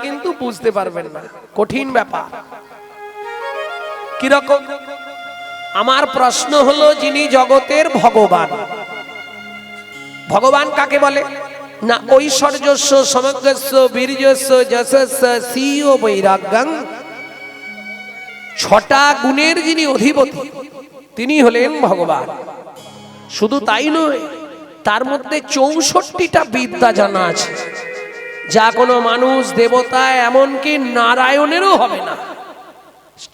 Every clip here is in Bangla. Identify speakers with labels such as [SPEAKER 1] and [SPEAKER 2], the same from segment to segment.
[SPEAKER 1] কিন্তু বুঝতে পারবেন না, কঠিন ব্যাপার। কিরকম? আমার প্রশ্ন হলো, যিনি জগতের ভগবান, ভগবান কাকে বলে না? ঐশ্বর্যস্য সমগ্রস্য বীর্যস্য যশস্য শ্রীয় বৈরাগ্যং, ছটা গুণের যিনি অধিপতি তিনি হলেন ভগবান। শুধু তাই নয়, তার মধ্যে 64টা বিদ্যা জানা আছে, যা কোনো মানুষ, দেবতা, এমনকি নারায়ণেরও হবে না।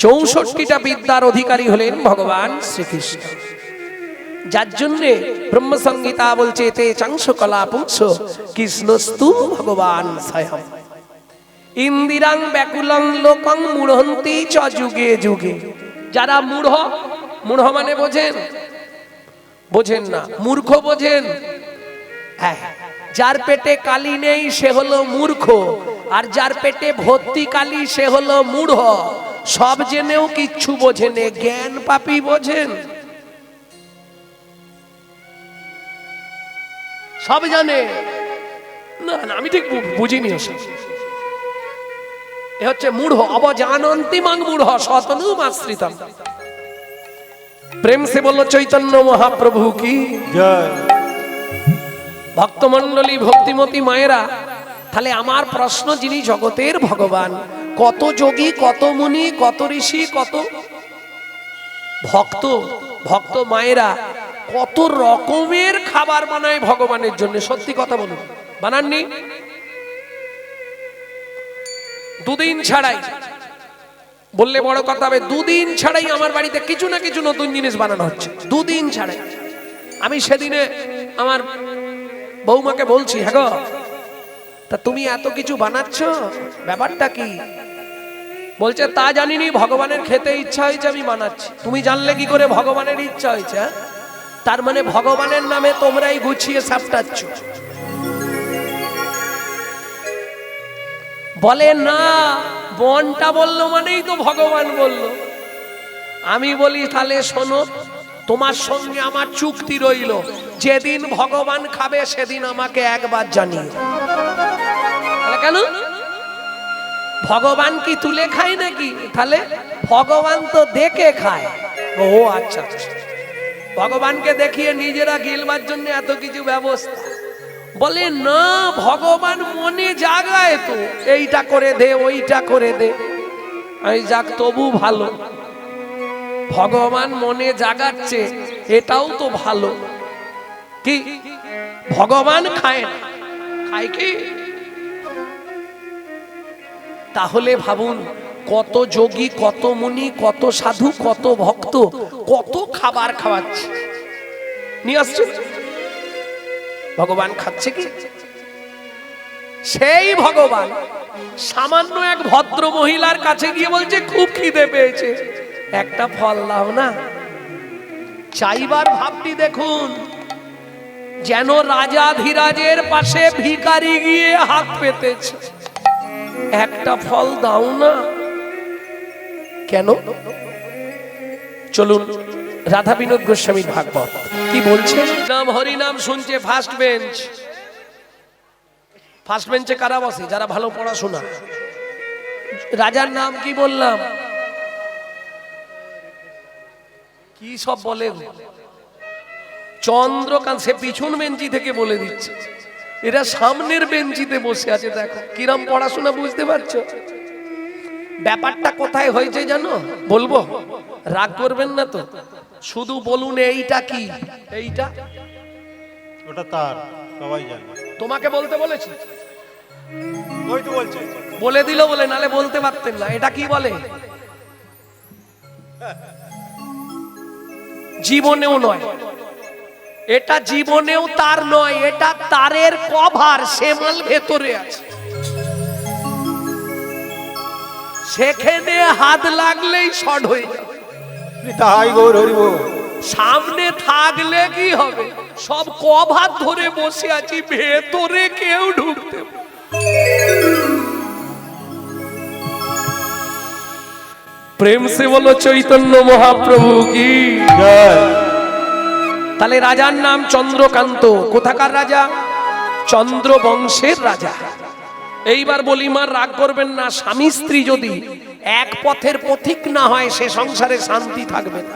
[SPEAKER 1] 64টা বিদ্যার অধিকারী হলেন ভগবান শ্রীকৃষ্ণ। যার জন্যে ব্রহ্মসংহিতা বলছে, তে চাংশ কলা পুংস কৃষ্ণস্তু ভগবান স্বয়ং ইন্দিরাং ব্যাকুলং লোকং মূঢ়ন্তি চ যুগে যুগে। যারা মূঢ়, মূঢ় মানে বোঝেন? বোঝেন না। মূর্খ বোঝেন? হ্যাঁ। যার পেটে কালি নেই সে হলো মূর্খ, আর যার পেটে ভর্তি কালি সে হলো মূঢ়। সব জেনেও কিচ্ছু বোঝেন, জ্ঞান পাপী বোঝেন? সব জানে না, আমি ঠিক বুঝিনি। এ হচ্ছে মূঢ়। অবজানন্তিমাং মূঢ় শতনুমাশ্রিতম। প্রেম সে বলল চৈতন্য মহাপ্রভু কি জয়। ভক্তমণ্ডলী, ভক্তিমতী মায়েরা, তাহলে আমার প্রশ্ন, যিনি জগতের ভগবান, কত যোগী, কত মুনি, কত ঋষি, কত ভক্ত, ভক্ত মায়েরা কত রকমের খাবার বানায় ভগবানের জন্য। সত্যি কথা বলুন, বানাননি? দুদিন ছাড়াই, বললে বড় কথা হবে, দুদিন ছাড়াই আমার বাড়িতে কিছু না কিছু নতুন জিনিস বানানো হচ্ছে, দুদিন ছাড়াই। আমি সেদিনে আমার বৌমাকে বলছি, হ্যাঁ গো, তা তুমি এত কিছু বানাচ্ছ, ব্যাপারটা কি? বলছে, তা জানিনি, ভগবানের খেতে ইচ্ছা হয়েছে আমি বানাচ্ছি। তুমি জানলে কি করে ভগবানের ইচ্ছা হয়েছে? তার মানে ভগবানের নামে তোমরাই গুছিয়ে সাপটাচ্ছ। বলে না, বনটা বললো মানেই তো ভগবান বললো। আমি বলি, তাহলে শোনো, তোমার সঙ্গে আমার চুক্তি রইল, যেদিন ভগবান খাবে সেদিন আমাকে একবার জানিয়ে। কেন? ভগবান কি তুলে খায় নাকি? তাহলে ভগবান তো দেখে খায়। ও আচ্ছা, ভগবানকে দেখিয়ে নিজেরা গিলবার জন্য এত কিছু ব্যবস্থা। বলে না, ভগবান মনে জাগায় তো, এইটা করে দে, ওইটা করে দে। আমি যাক, তবু ভালো, ভগবান মনে জাগাচ্ছে, এটাও তো ভালো। কি ভগবান খায় না? খায় কি? তাহলে ভাবুন, কত যোগী, কত মুনি, কত সাধু, কত ভক্ত, কত খাবার খাওয়াচ্ছে, নিয়ে আসছে। ভগবান খাচ্ছে কি? সেই ভগবান সামান্য এক ভদ্র মহিলার কাছে গিয়ে বলছে, খুব খিদে পেয়েছে, একটা ফল দাও না। চাইবার ভাবটি দেখুন, যেন রাজা ধীরাজের পাশে ভিখারি গিয়ে হাত পেতেছে, একটা ফল দাও না। কেন? চলুন রাধা বিনোদ গোস্বামীর ভাগবত কি বলছে। নাম হরিনাম শুনছে ফার্স্ট বেঞ্চ। ফার্স্ট বেঞ্চে কারা বসে? যারা ভালো পড়াশোনা। রাজার নাম কি বললাম? কি সব বলে, চন্দ্রকান্ত। সে পিছন বেঞ্চি থেকে বলে দিচ্ছে, এরা সামনের বেঞ্চিতে বসে আছে। দেখো কিরম পড়াশোনা, বুঝতে পারছো ব্যাপারটা কোথায় হয়েছে জানো? বলবো, রাগ করবেন না তো? শুধু বলুন, এইটা কি? এইটা
[SPEAKER 2] ওটা তার, সবাই জানে।
[SPEAKER 1] তোমাকে বলতে বলেছি?
[SPEAKER 2] ওই তো বলছে,
[SPEAKER 1] বলে দিল বলে, নালে বলতে পারতেন না। এটা কি বলে? জীবনেও নয়, এটা জীবনেও তার নয়, এটা তারের কভার, সেমাল ভেতরে আছে। সেখানে হাত লাগলেই শর্ট হয়ে যাবে।
[SPEAKER 2] তাই গৌর হরিব।
[SPEAKER 1] সামনে থাকলে কি হবে? সব কভার ধরে বসে আছি, ভেতরে কেউ ঢুকতে। প্রেম সে বলো চৈতন্য মহাপ্রভু কি জয়। তাহলে রাজার নাম চন্দ্রকান্ত। কোথাকার রাজা? চন্দ্র বংশের রাজা। এইবার বলি মা, রাগ করবেন না, স্বামী স্ত্রী যদি এক পথের পথিক না হয় সে সংসারে শান্তি থাকবে না।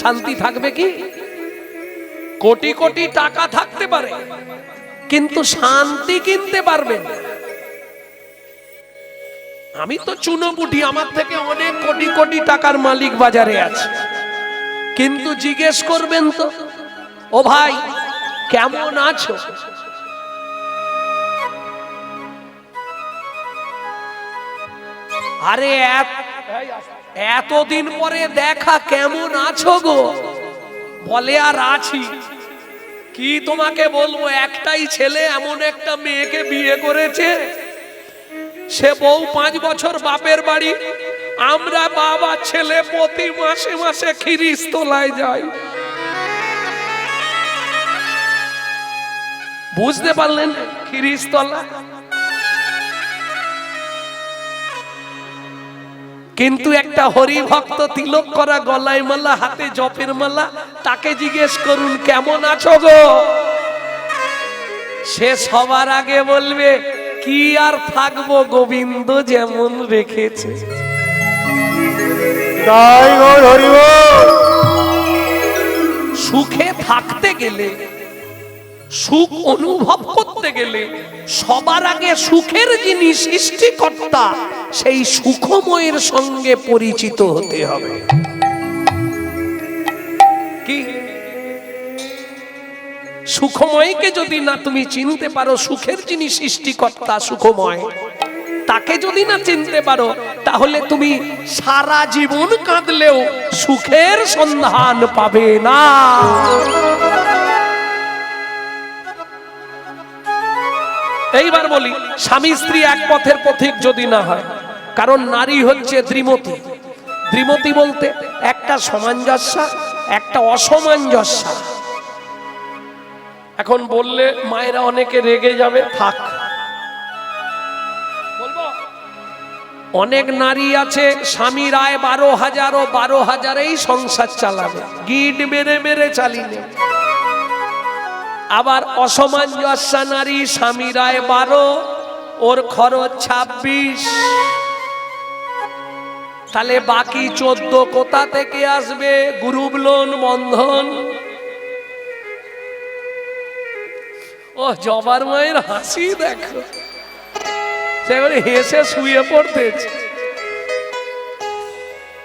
[SPEAKER 1] শান্তি থাকবে কি? কোটি কোটি টাকা থাকতে পারে কিন্তু শান্তি কিনতে পারবেন না। আমি তো চুনোপুটি, আমার থেকে অনেক কোটি কোটি টাকার মালিক বাজারে আছে, কিন্তু জিজ্ঞেস করবেন তো, ও ভাই কেমন আছো, আরে এতদিন পরে দেখা, কেমন আছো গো? বলে আর আছি কি, তোমাকে বলবো, একটাই ছেলে এমন একটা মেয়েকে বিয়ে করেছে, সে বউ 5 বছর বাপের বাড়ি, আমরা বাবা ছেলে প্রতি মাসে মাসে খিরিস্তলায় যাই। বুঝতে পারলেন? খিরিস্তলা। কিন্তু একটা হরি ভক্ত তিলক করা, গলায় মালা, হাতে জপের মালা, তাকে জিজ্ঞেস করুন কেমন আছো গো, সে সবার আগে বলবে কি আর থাকবো, গোবিন্দ যেমন রেখেছে।
[SPEAKER 2] তাই গৌর হরি বল।
[SPEAKER 1] সুখে থাকতে গেলে, সুখ অনুভব করতে গেলে সবার আগে সুখের যিনি সৃষ্টিকর্তা সেই সুখময়ের সঙ্গে পরিচিত হতে হবে। কি? সুখময়কে যদি না তুমি চিনতে পারো, সুখের যিনি সৃষ্টিকর্তা সুখময়, তাকে যদি না চিনতে পারো, তাহলে তুমি সারা জীবন কাঁদলেও সুখের সন্ধান পাবে না। এইবার বলি, স্বামী স্ত্রী এক পথের পথিক যদি না হয়, কারণ নারী হচ্ছে ত্রিমতী। ত্রিমতী বলতে একটা সামঞ্জস্য, একটা অসামঞ্জস্য। এখন বললে মায়েরা অনেকে রেগে যাবে, থাক বলবো। অনেক নারী আছে স্বামীর আয় 12,000 ও 12,000-এই সংসার চালাবে, গিট মেরে মেরে চালিয়ে। আবার অসামঞ্জস্য নারী, স্বামীর আয় 12, ওর খরচ 26, তাহলে বাকি 14 কোথা থেকে আসবে? গ্রুপ লোন, বন্ধন। ও জবার মায়ের হাসি দেখো, সেবারে হেসে শুয়ে পড়তেছে,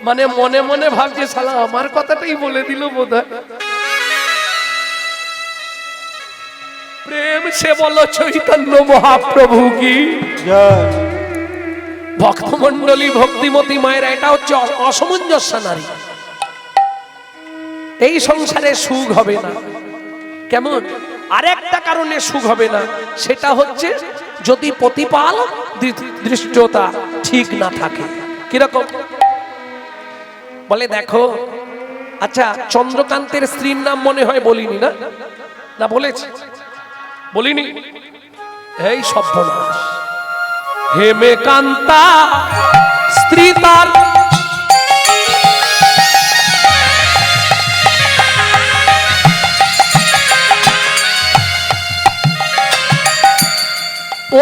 [SPEAKER 1] মানে মনে মনে ভাবছে শালা আমার কথাটাই বলে দিল বোধহয়। প্রেম সে বলো চৈতন্য মহাপ্রভু কি
[SPEAKER 2] জয়।
[SPEAKER 1] ভক্তমন্ডলী, ভক্তিমতী মায়েরা, এটা হচ্ছে অসামঞ্জস্য নারী। এই সংসারে সুখ হবে না। কেমন? আরেকটা কারণে সুখ হবে না, সেটা হচ্ছে যদি প্রতিপালক দৃষ্টতা ঠিক না থাকে। কিরকম? বলে দেখো, আচ্ছা চন্দ্রকান্তের স্ত্রীর নাম মনে হয় বলিনি না? না বলেছি? বলিনি? এই সর্বনাশ, হেমেকান্তা স্ত্রী তার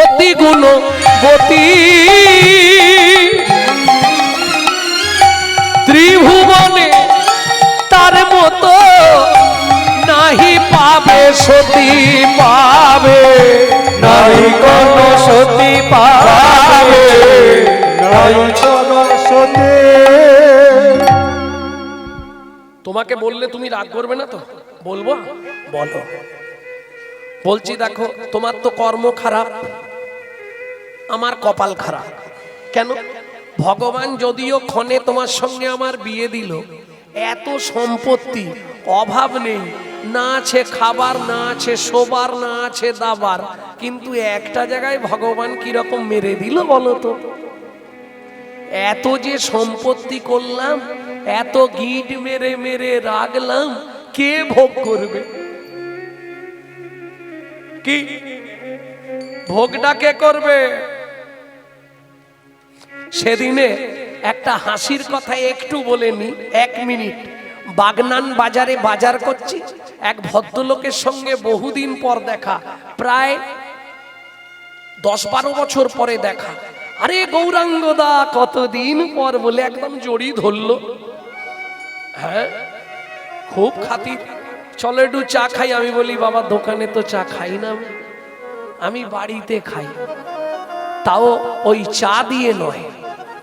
[SPEAKER 1] অতি গুণবতী, ত্রিভুবনে তার মতো নাহি পাবে সতী, পাবে
[SPEAKER 2] নাহি কোন সতী পাবে, নাহি কোন সতী।
[SPEAKER 1] তোমাকে বললে তুমি রাগ করবে না তো? বলবো? বলো। বলছি দেখো, তোমার তো কর্ম খারাপ, আমার কপাল খারাপ। কেন? ভগবান যদিও ক্ষণে তোমার সঙ্গে আমার বিয়ে দিল, এত সম্পত্তি, অভাব নেই, না আছে খাবার, না আছে শোবার, না আছে দাবার, কিন্তু একটা জায়গায় ভগবান কিরকম মেরে দিল বলো তো? এত যে সম্পত্তি করলাম, এত গিট মেরে মেরে রাখলাম, কে ভোগ করবে? কি ভোগটা কে করবে? সেদিনে একটা হাসির কথা একটু বলে নি, 1 মিনিট। বাগনান বাজারে বাজার করছি, এক ভদ্রলোকের সঙ্গে বহুদিন পর দেখা, প্রায় 10-12 বছর পরে দেখা, আরে গৌরাঙ্গদা কতদিন পর বলে একদম জড়ি ধরলো। হ্যাঁ, খুব খাতির, চলো একটু চা খাই। আমি বলি বাবা দোকানে তো চা খাই না, আমি বাড়িতে খাই, তাও ওই চা দিয়ে নয়,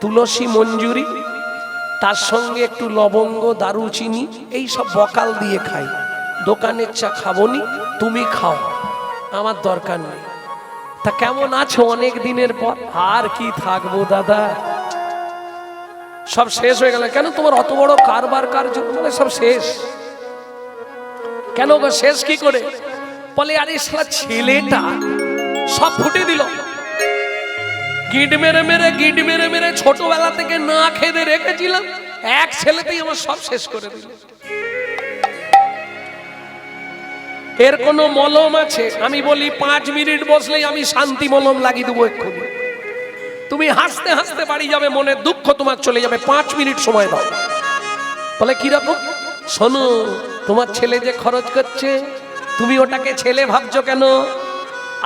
[SPEAKER 1] তুলসী মঞ্জুরি, তার সঙ্গে একটু লবঙ্গ দারুচিনি এই সব বকাল দিয়ে খাই। দোকানের চা খাবনি, তুমি খাও, আমার দরকার নেই। তা কেমন আছো অনেক দিনের পর? আর কি থাকবো দাদা, সব শেষ হয়ে গেল। কেন তোমার অত বড় কারবার কার্য সব শেষ কেন গো? শেষ কি করে? বলে আরে শালা ছেলেটা সব ফুটে দিল, গিট মেরে মেরে ছোটবেলা থেকে না খেতে রেখেছিলাম, এক ছেলেতেই আমার সব শেষ করে দিল। এর কোনো মলম আছে? আমি বলি 5 মিনিট বসলেই আমি শান্তি মলম লাগিয়ে দেবো এক্ষুনি। তুমি হাসতে হাসতে বাড়ি যাবে, মনের দুঃখ তোমার চলে যাবে। 5 মিনিট সময় দাও। বলে কিরকম? শোনো, তোমার ছেলে যে খরচ করছে, তুমি ওটাকে ছেলে ভাবছো কেন?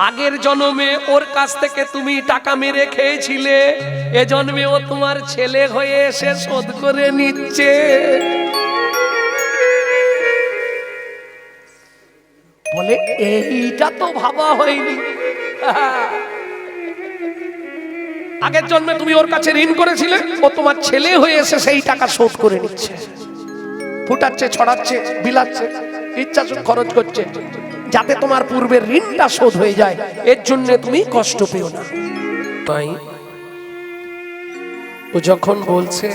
[SPEAKER 1] আগের জন্মে ওর কাছ থেকে তুমি টাকা মেরে খেয়েছিলে, এ জন্মে ও তোমার ছেলে হয়ে এসে শোধ করে নিচ্ছে। বলে এইটা তো ভাবা হয়নি। আগের জন্মে তুমি ওর কাছে ঋণ করেছিলে, ও তোমার ছেলে হয়ে এসে সেই টাকা শোধ করে নিচ্ছে, ফুটাচ্ছে, ছড়াচ্ছে, বিলাচ্ছে, ইচ্ছা খরচ করছে, যাতে তোমার পূর্বের ঋণটা শোধ হয়ে যায়। এর জন্য তুমি কষ্ট পেও না। তাই ও যখন বলছে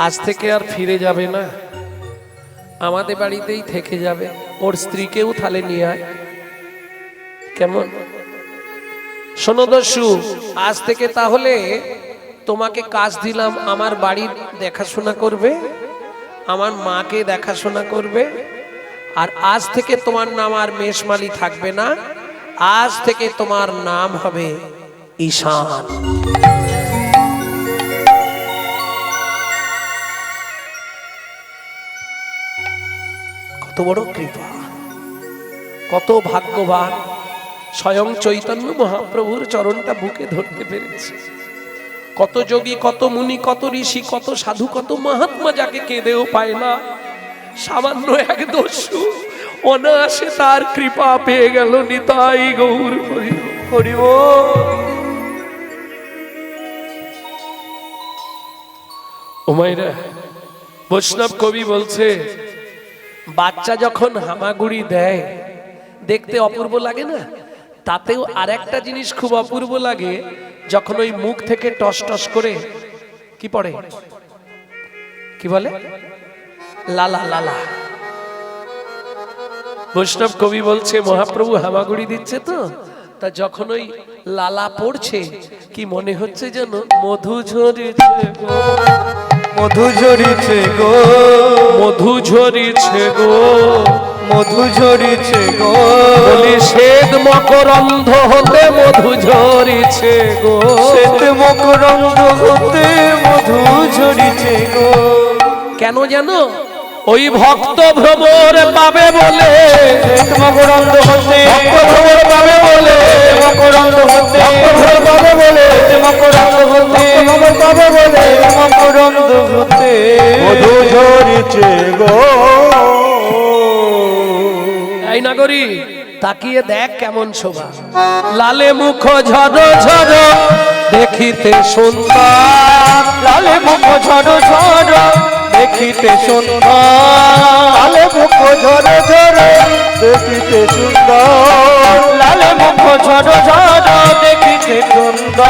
[SPEAKER 1] আজ থেকে আর ফিরে যাবে না, আমাদের বাড়িতেই থেকে যাবে, ওর স্ত্রীকেও থালে নিয়ে আয়, কেমন? শোনো দস্যু, আজ থেকে তাহলে তোমাকে কাজ দিলাম, আমার বাড়ির দেখাশোনা করবে, আমার মাকে দেখাশোনা করবে, আর আজ থেকে তোমার নাম আর মেশমালি থাকবে না, আজ থেকে তোমার নাম হবে ঈশান। কত বড় কৃপা, কত ভাগ্যবান! স্বয়ং চৈতন্য মহাপ্রভুর চরণটা বুকে ধরতে পেরেছে। কত যোগী, কত মুনি, কত ঋষি, কত সাধু, কত মহাত্মা যাকে কেঁদেও পায় না, সামান্য এক দস্যু অনায়াসে তার কৃপা পেয়ে গেল। নিতাই গৌর হরি বল। ও মাইরা, বৈষ্ণব কবি বলছে, বাচ্চা যখন হামাগুড়ি দেয় দেখতে অপূর্ব লাগে না? তাতেও আরেকটা জিনিস খুব অপূর্ব লাগে, যখন ওই মুখ থেকে টস টস করে কি পড়ে, কি বলে, লালা লালা। বৈষ্ণব কবি বলছে মহাপ্রভু হামাগুড়ি দিচ্ছে তো, তা যখন ওই লালা পড়ছে কি মনে হচ্ছে যেন মধু ঝরেছে গো,
[SPEAKER 2] মধু ঝরিছে গো,
[SPEAKER 1] মধু ঝরিছে গো,
[SPEAKER 2] মধু ঝরিছে গো,
[SPEAKER 1] বলি শ্বেত মকরন্ধ হতে মধু ঝরিছে গো,
[SPEAKER 2] শ্বেত মকরন্দ হতে মধু ঝরিছে গো।
[SPEAKER 1] কেন জানো? ওই ভক্ত ভ্রমর পাবে বলে,
[SPEAKER 2] শ্বেত মকরন্দ হতে
[SPEAKER 1] ভক্ত ভ্রমর পাবে বলে,
[SPEAKER 2] মকরন্দ হতে
[SPEAKER 1] ভক্ত পাবে বলে,
[SPEAKER 2] মকরন্দ হতে পাবে বলে, মকরন্দ হতে মধু ঝরিছে গো।
[SPEAKER 1] এই নাগরী তাকিয়ে দেখ কেমন শোভা, লালে মুখ ঝড় ঝড় দেখিতে সুন্দর,
[SPEAKER 2] লালে মুখ ঝড় ঝড় দেখিতে সুন্দর, লালে মুখ ঝড় ঝড় দেখিতে সুন্দর,
[SPEAKER 3] লালে মুখ ঝড় ঝড় দেখিতে সুন্দর,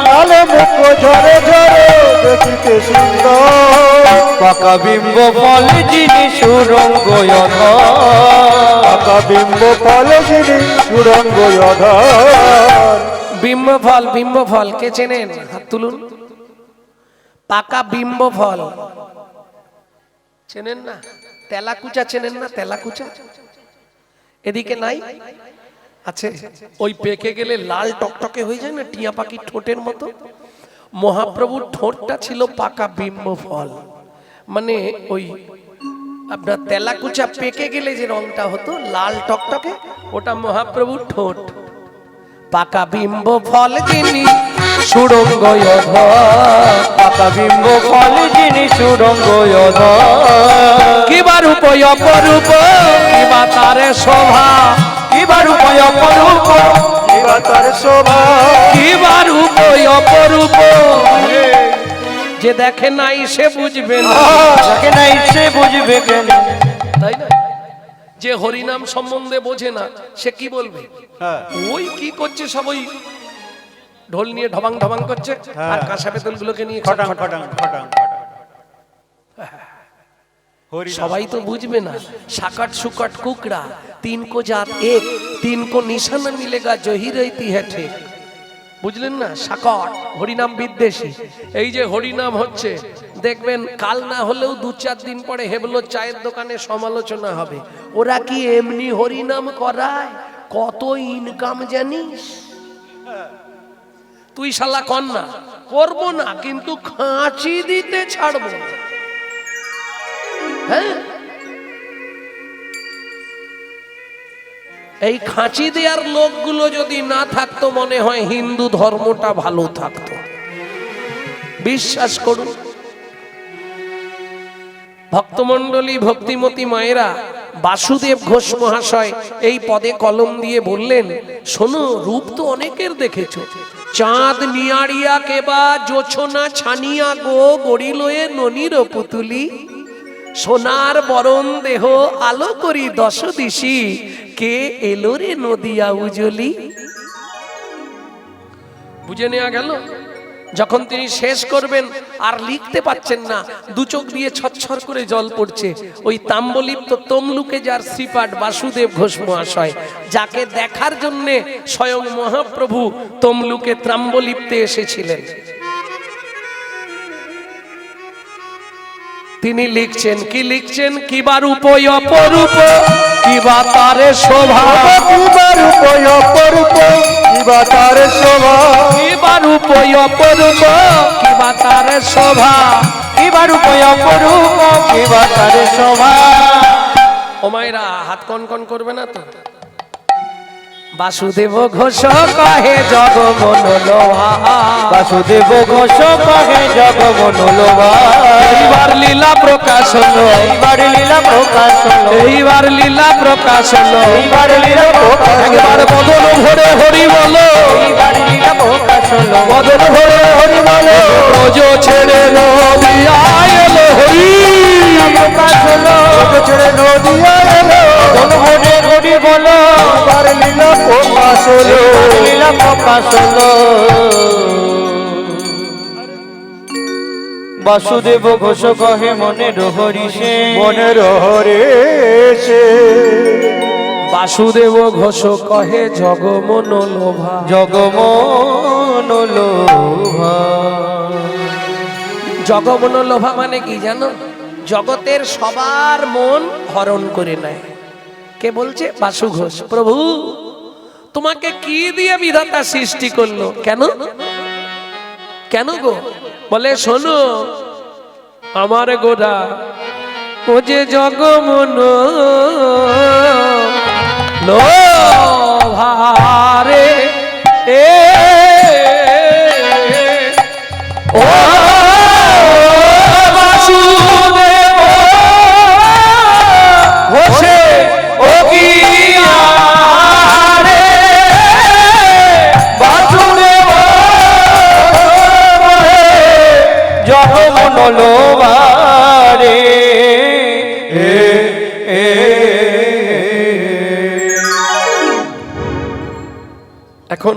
[SPEAKER 2] লালে মুখ ঝড় ঝড় দেখিতে সুন্দর,
[SPEAKER 3] পাকা বিম্ব ফল যিনি সুরঙ্গ
[SPEAKER 2] পাকা বিম্ব ফল যিনি সুরঙ্গ অধর।
[SPEAKER 1] বিম্ব ফল, বিম্ব ফল কে চেনেন? হাত তুলুন। পাকা বিম্ব ফল চেনেন না? তেলাকুচা চেনেন না? তেলাকুচা এদিকে নাই আছে, ওই পেকে গেলে লাল টকটকে হয়ে যায় না, টিয়া পাখির ঠোঁটের মতো। মহাপ্রভুর ঠোঁটটা ছিল পাকা বিম্ব ফল, মানে ওই আপনার তেলাকুচা পেকে গেলে যে রংটা হতো লাল টকটকে, ওটা মহাপ্রভুর ঠোঁট। পাকা বিম্ব ফল যিনি সুড়ঙ্গ অধর,
[SPEAKER 3] পাকা বিম্ব ফল যিনি সুরঙ্গ
[SPEAKER 1] কিবা রূপ অপরূপ কিবা তারে শোভা,
[SPEAKER 3] কিবা রূপ অপরূপ
[SPEAKER 2] কিবা তার শোভা,
[SPEAKER 1] কিবা রূপ অপরূপ যে দেখে নাই সে বুঝবে না,
[SPEAKER 3] যাকে নাই সে বুঝবে কেন।
[SPEAKER 1] তাই না? যে হরিনাম সম্বন্ধে বোঝে না সে কি বলবে?
[SPEAKER 2] হ্যাঁ
[SPEAKER 1] ওই কি করছে, সব ওই ঢোল নিয়ে ঢবাং ঢবাং করছে আর কাঁসা পেতল গুলোকে নিয়ে
[SPEAKER 2] খটাং
[SPEAKER 1] খটখট।
[SPEAKER 2] খটাং খটাং খটাং। হরি নাম।
[SPEAKER 1] সবাই তো বুঝবে না। সাকাট সুকাট কুকড়া তিন কো জাত এক, তিন কো নিশানা মিলেগা জহি রইতি হ্যাঁ ঠিক। বুঝলেন না? সাকাট হরিনাম বিদ্বেষী। এই যে হরিনাম হচ্ছে দেখবেন কাল না হলেও 2-4 দিন পরে হেবলো চায়ের দোকানে সমালোচনা হবে। ওরা কি এমনি হরিনাম করায়? কত ইনকাম জানিস? তুই শালা কর না, করবো না, কিন্তু খাঁচি দিতে ছাড়বো না। হ্যাঁ, এই খাঁচি দেওয়ার লোকগুলো যদি না থাকতো মনে হয় হিন্দু ধর্মটা ভালো থাকতো। বিশ্বাস করুন ভক্তমণ্ডলী, ভক্তিমতী মায়েরা, বাসুদেব ঘোষ মহাশয় এই পদে কলম দিয়ে বললেন, শোনো, রূপ তো অনেকের দেখেছো, চাঁদ নিয়াড়িয়া কেবা জোছনা ছানিয়া গো গড়িলয়ে ননির পুতুলি, সোনার বরণ দেহ আলো করি দশ দিশি, কে এলো রে নদিয়া উজলি। বুঝে নেওয়া গেল? যখন তিনি শেষ করবেন আর লিখতে পাচ্ছেন না, দু চোখ দিয়ে ছচ্ছর করে জল পড়ছে, ওই তাম্বলিপ্ত তমলুকে যার শ্রীপাঠ বাসুদেব ঘোষ মহাশয়, যাকে দেখার জন্যে স্বয়ং মহাপ্রভু তমলুকে ত্রাম্বলিপ্তে এসেছিলেন, তিনি লিখছেন, কি লিখছেন? কিবা রূপ অপরূপ কিবা তারে শোভা,
[SPEAKER 2] কিবা রূপ অপরূপ কিবা তার শোভা,
[SPEAKER 1] কিবা রূপ অপরূপ কিবা তারে শোভা,
[SPEAKER 3] কিবা রূপ অপরূপ কিবা তার শোভা।
[SPEAKER 1] ও মায়েরা হাত কন কন করবে না তো? বাসুদেব ঘোষ কহে জগমন লোভা,
[SPEAKER 3] বাসুদেব ঘোষ কহে জগমন লোভা,
[SPEAKER 1] এইবার লীলা প্রকাশ হলো,
[SPEAKER 3] এইবার লীলা প্রকাশ হলো,
[SPEAKER 1] এইবার লীলা প্রকাশ হলো,
[SPEAKER 3] এইবার লীলা প্রকাশ হলো,
[SPEAKER 1] একবার বদন ভরে হরি বলো,
[SPEAKER 3] এইবার লীলা প্রকাশ হলো,
[SPEAKER 1] বদন ভরে হরি বলো, ব্রজ ছেড়ে নদিয়া এলো হরি
[SPEAKER 3] প্রকাশ হলো,
[SPEAKER 2] ছেড়ে নদিয়া এলো,
[SPEAKER 3] ভরে হরি বলো,
[SPEAKER 2] এবার লীলা প্রকাশ হলো,
[SPEAKER 3] এইবার লীলা প্রকাশ হলো। বাসুদেব ঘোষ কহে মনের হরিষে,
[SPEAKER 2] মনের হরে সে,
[SPEAKER 1] বাসুদেব ঘোষ কহে জগমন লোভা,
[SPEAKER 3] জগমন লোভা।
[SPEAKER 1] জগমন লোভা মানে কি জানো? জগতের সবার মন হরণ করে নেয়। কে বলছে? বাসু ঘোষ। প্রভু তোমাকে কি দিয়ে বিধাতা সৃষ্টি করলো? কেন কেন গো? বলে শোনো, আমার গোরা ও যে জগমন লোভারে এ ও বাসুদেব ঘোষে ও কি আরে বাসুদেব
[SPEAKER 3] জগমন লোভা রে,
[SPEAKER 1] এখন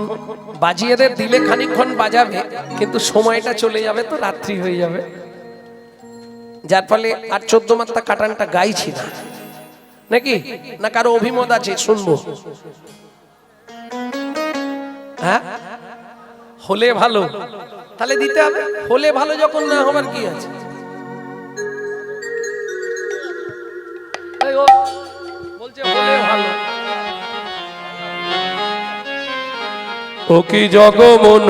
[SPEAKER 1] বাজিয়েদের দিলে খানিকক্ষণ বাজাবে, কিন্তু সময়টা চলে যাবে, তো রাত্রি হয়ে যাবে, যার ফলে আর 14 মাত্রা কাটানটা গাইছি না। নাকি না কারো অভিমত আছে? শুনবো। হ্যাঁ, হলে ভালো, তাহলে দিতে হবে। হলে ভালো, যখন না হবার কি আছে? এই ও বলছে হলে ভালো। ও কি জগমন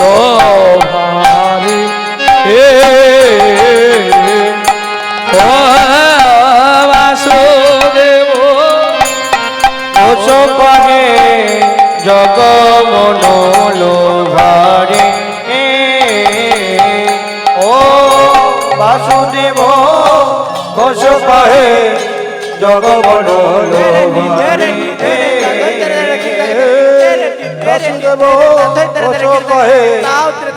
[SPEAKER 1] লোভারে এ ও বাসুদেব
[SPEAKER 3] ঘোষ কহে জগমনোলোভারে ও বাসুদেব ঘোষ কহে জগমনোলোভারে
[SPEAKER 2] বাসুদেব ঘোষ কহে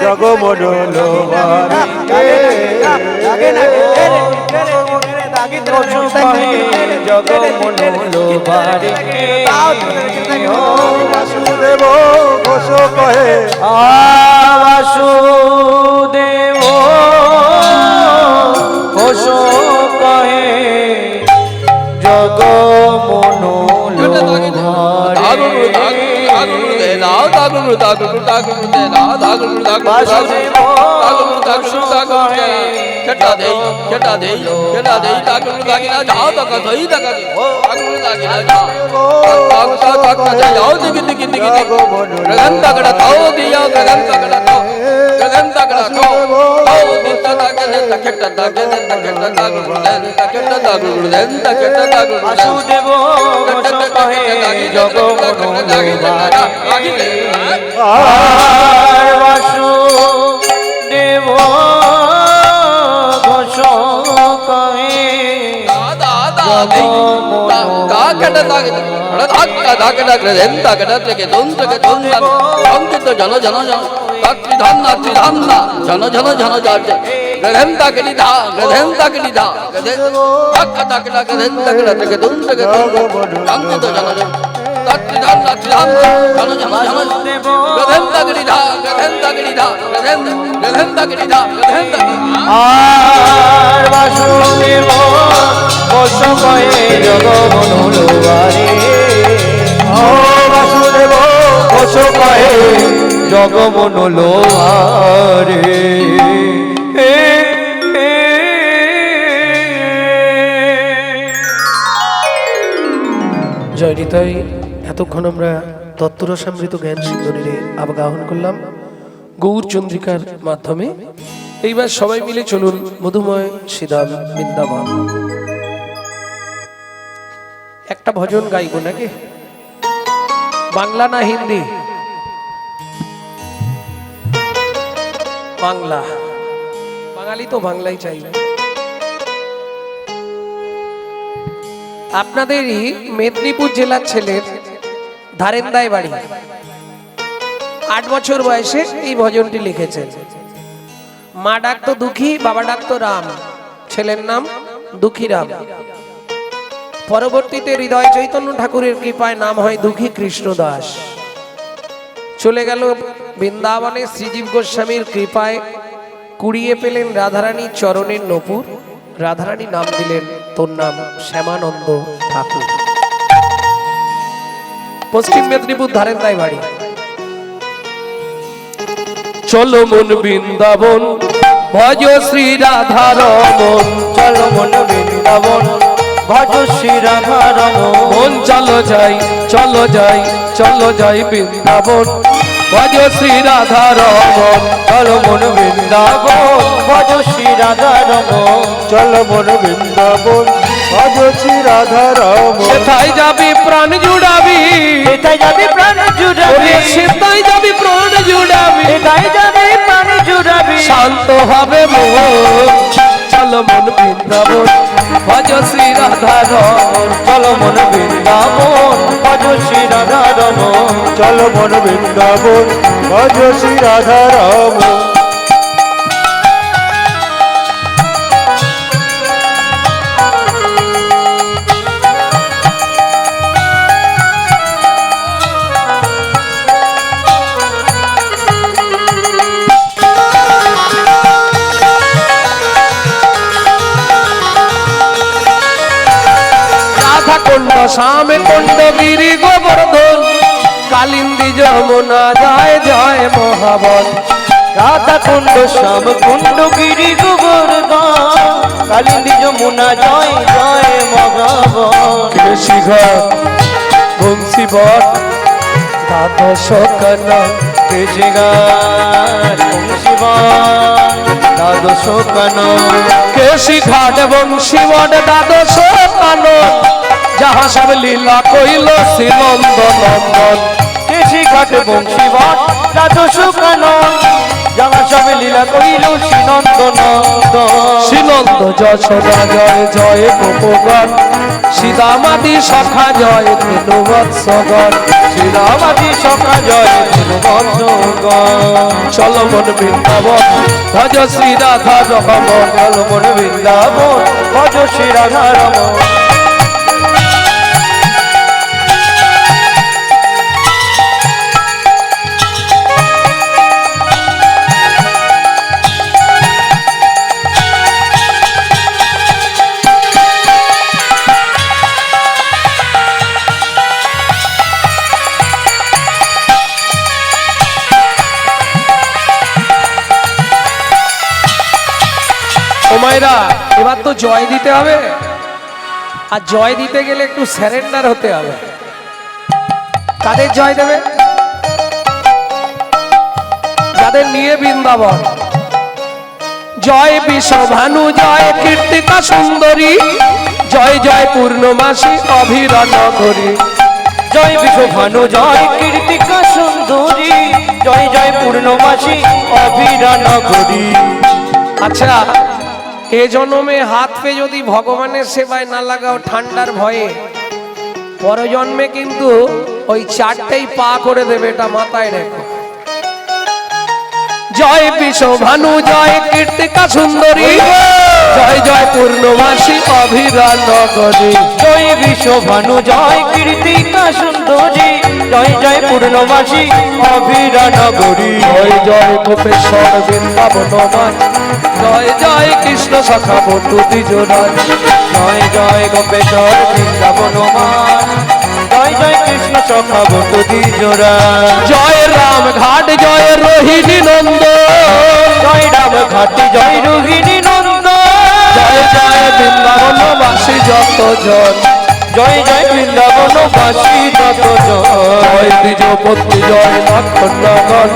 [SPEAKER 2] জগমনোলোভারে
[SPEAKER 3] জগমনোলোভারে
[SPEAKER 2] বাসুদেব ঘোষ কহে
[SPEAKER 3] বাসুদেব ঘোষ কহে বাসুদেব ঘোষ কহে জগমনোলোভারে বাসুদেব ঘোষ কহে আর বাসুদেব ঘোষ কহে জগমনোলোভারে
[SPEAKER 2] ও বাসুদেব ঘোষ কহে
[SPEAKER 3] জগমনোলোভারে
[SPEAKER 1] জয় নিতাই। এতক্ষণ আমরা তত্ত্বরসামৃত জ্ঞান সিন্ধুরে আবগাহন করলাম গৌর চন্দ্রিকার মাধ্যমে। এইবার সবাই মিলে চলুন মধুময় শ্রীধাম বৃন্দাবন। একটা ভজন গাইব নাকি? বাংলা না হিন্দি? বাংলা। বাঙালি তো বাংলাই চাইবে। আপনাদেরই মেদিনীপুর জেলার ছেলের ধারেন্দায় বাড়ি, 8 বছর বয়সে এই ভজনটি লিখেছেন। মা ডাকতো দুঃখী, বাবা ডাকতো রাম, ছেলের নাম দুঃখীরাম। পরবর্তীতে হৃদয় চৈতন্য ঠাকুরের কৃপায় নাম হয় দুঃখী কৃষ্ণদাস। চলে গেল বৃন্দাবনে, শ্রীজীব গোস্বামীর কৃপায় কুড়িয়ে পেলেন রাধারানীর চরণের নূপুর। রাধারানী নাম দিলেন তোর নাম শ্যামানন্দ ঠাকুর। পশ্চিম মেদিনীপুর ধারেন্দায় বাড়ি। চলো মন বৃন্দাবন ভজ শ্রী রাধা রমন,
[SPEAKER 3] চলো মন বৃন্দাবন ভজ শ্রী রাধা রমন,
[SPEAKER 1] মন চলো যাই চলো যাই চলো যাই বৃন্দাবন ভজ শ্রী রাধা রমন,
[SPEAKER 3] চলো মন বৃন্দাবন ভজ শ্রী রাধা রমন,
[SPEAKER 2] চলো মন বৃন্দাবন ভজ শ্রী রাধা রমন।
[SPEAKER 1] সেথায় যাবি প্রাণ জুড়াবি,
[SPEAKER 3] সেটাই যাবি প্রাণ জুড়াবি,
[SPEAKER 1] সেথায় যাবি প্রাণ জুড়াবি,
[SPEAKER 3] সেটাই যাবি প্রাণ জুড়াবি,
[SPEAKER 1] শান্ত হবে মন। চলো মন বৃন্দাবন ভজ শ্রী রাধা রমন,
[SPEAKER 3] চলো মন বৃন্দাবন ভজ শ্রী রাধা রমন,
[SPEAKER 2] চলো মন বৃন্দাবন ভজ শ্রী রাধা রমন।
[SPEAKER 1] কুণ্ড শ্যামে কুণ্ড গিরি গোবর্ধন, কালিন্দী যমুনা জয় জয় মহাবন।
[SPEAKER 3] রাধা কুণ্ড শ্যাম কুণ্ড গিরি গোবর্ধন, কালিন্দী যমুনা জয় জয় মহাবন।
[SPEAKER 1] কৃষিঘর বংশী বট দ্বাদশ কন্যা,
[SPEAKER 3] কৃষিঘাট বংশীবন দ্বাদশ কানন,
[SPEAKER 1] কেশি ঘাট বংশী বট দ্বাদশ কানন, যাহা সব লীলা কইল শ্রীনন্দ নন্দন।
[SPEAKER 3] কৃষি কাটে বংশী বট রাজসু কানন যাহা সবে লীলা করিল শ্রীনন্দ নন্দ
[SPEAKER 1] শ্রীনন্দ যশোদা জয় জয় গোপগণ সীতামাদি সখা জয় ধেনু বৎসগণ
[SPEAKER 3] শ্রীরামাদি সখা জয় ধনুবৎসগণ
[SPEAKER 1] চল মন বৃন্দাবন ভজ শ্রী রাধা রমণ
[SPEAKER 3] মন বৃন্দাবন ভজ শ্রী রাধা রমণ
[SPEAKER 1] ওমাইরা এবার তো জয় দিতে হবে, আর জয় দিতে গেলে একটু স্যারেন্ডার হতে হবে। কাদের জয় দেবে? যাদের নিয়ে বৃন্দাবন। জয় বিশ্বভানু জয় কীর্তিকা সুন্দরী জয় জয় পূর্ণমাসী অভিরান করি
[SPEAKER 3] জয় বিশ্বভানু জয় কীর্তিকা সুন্দরী জয় জয় পূর্ণমাসী অভিরান করি।
[SPEAKER 1] আচ্ছা, এ জন্মে হাত পে যদি ভগবানের সেবায় না লাগাও ঠান্ডার ভয়ে, পরজন্মে কিন্তু ওই চারটেই পা করে দেবে, এটা মাথায় রেখো। জয় বিশ্বভানু জয় কীর্তিকা সুন্দরী জয় জয় পূর্ণমাসী অভিরান করি
[SPEAKER 3] জয় বিশ্বভানু জয় কীর্তিকা সুন্দরী জয় জয় পূর্ণমাসী অভিরান করি
[SPEAKER 1] জয় জয় গোপেশ্বর বৃন্দাবন জয় জয় কৃষ্ণ সখা বন্ধু দ্বিজরাজ
[SPEAKER 3] জয় জয় গোপেশ্বর বৃন্দাবন জয় জয় কৃষ্ণ সখা বন্ধু দ্বিজরা
[SPEAKER 1] জয় রাম ঘাট জয় রোহিণী নন্দ
[SPEAKER 3] জয় রাম ঘাটি জয় রোহিণী নন্দ
[SPEAKER 1] জয় জয় বৃন্দাবন বাসী যত জন
[SPEAKER 3] জয় জয় বৃন্দাবন বাসী যত
[SPEAKER 1] জয় দ্বিজপতি জয় লক্ষণগণ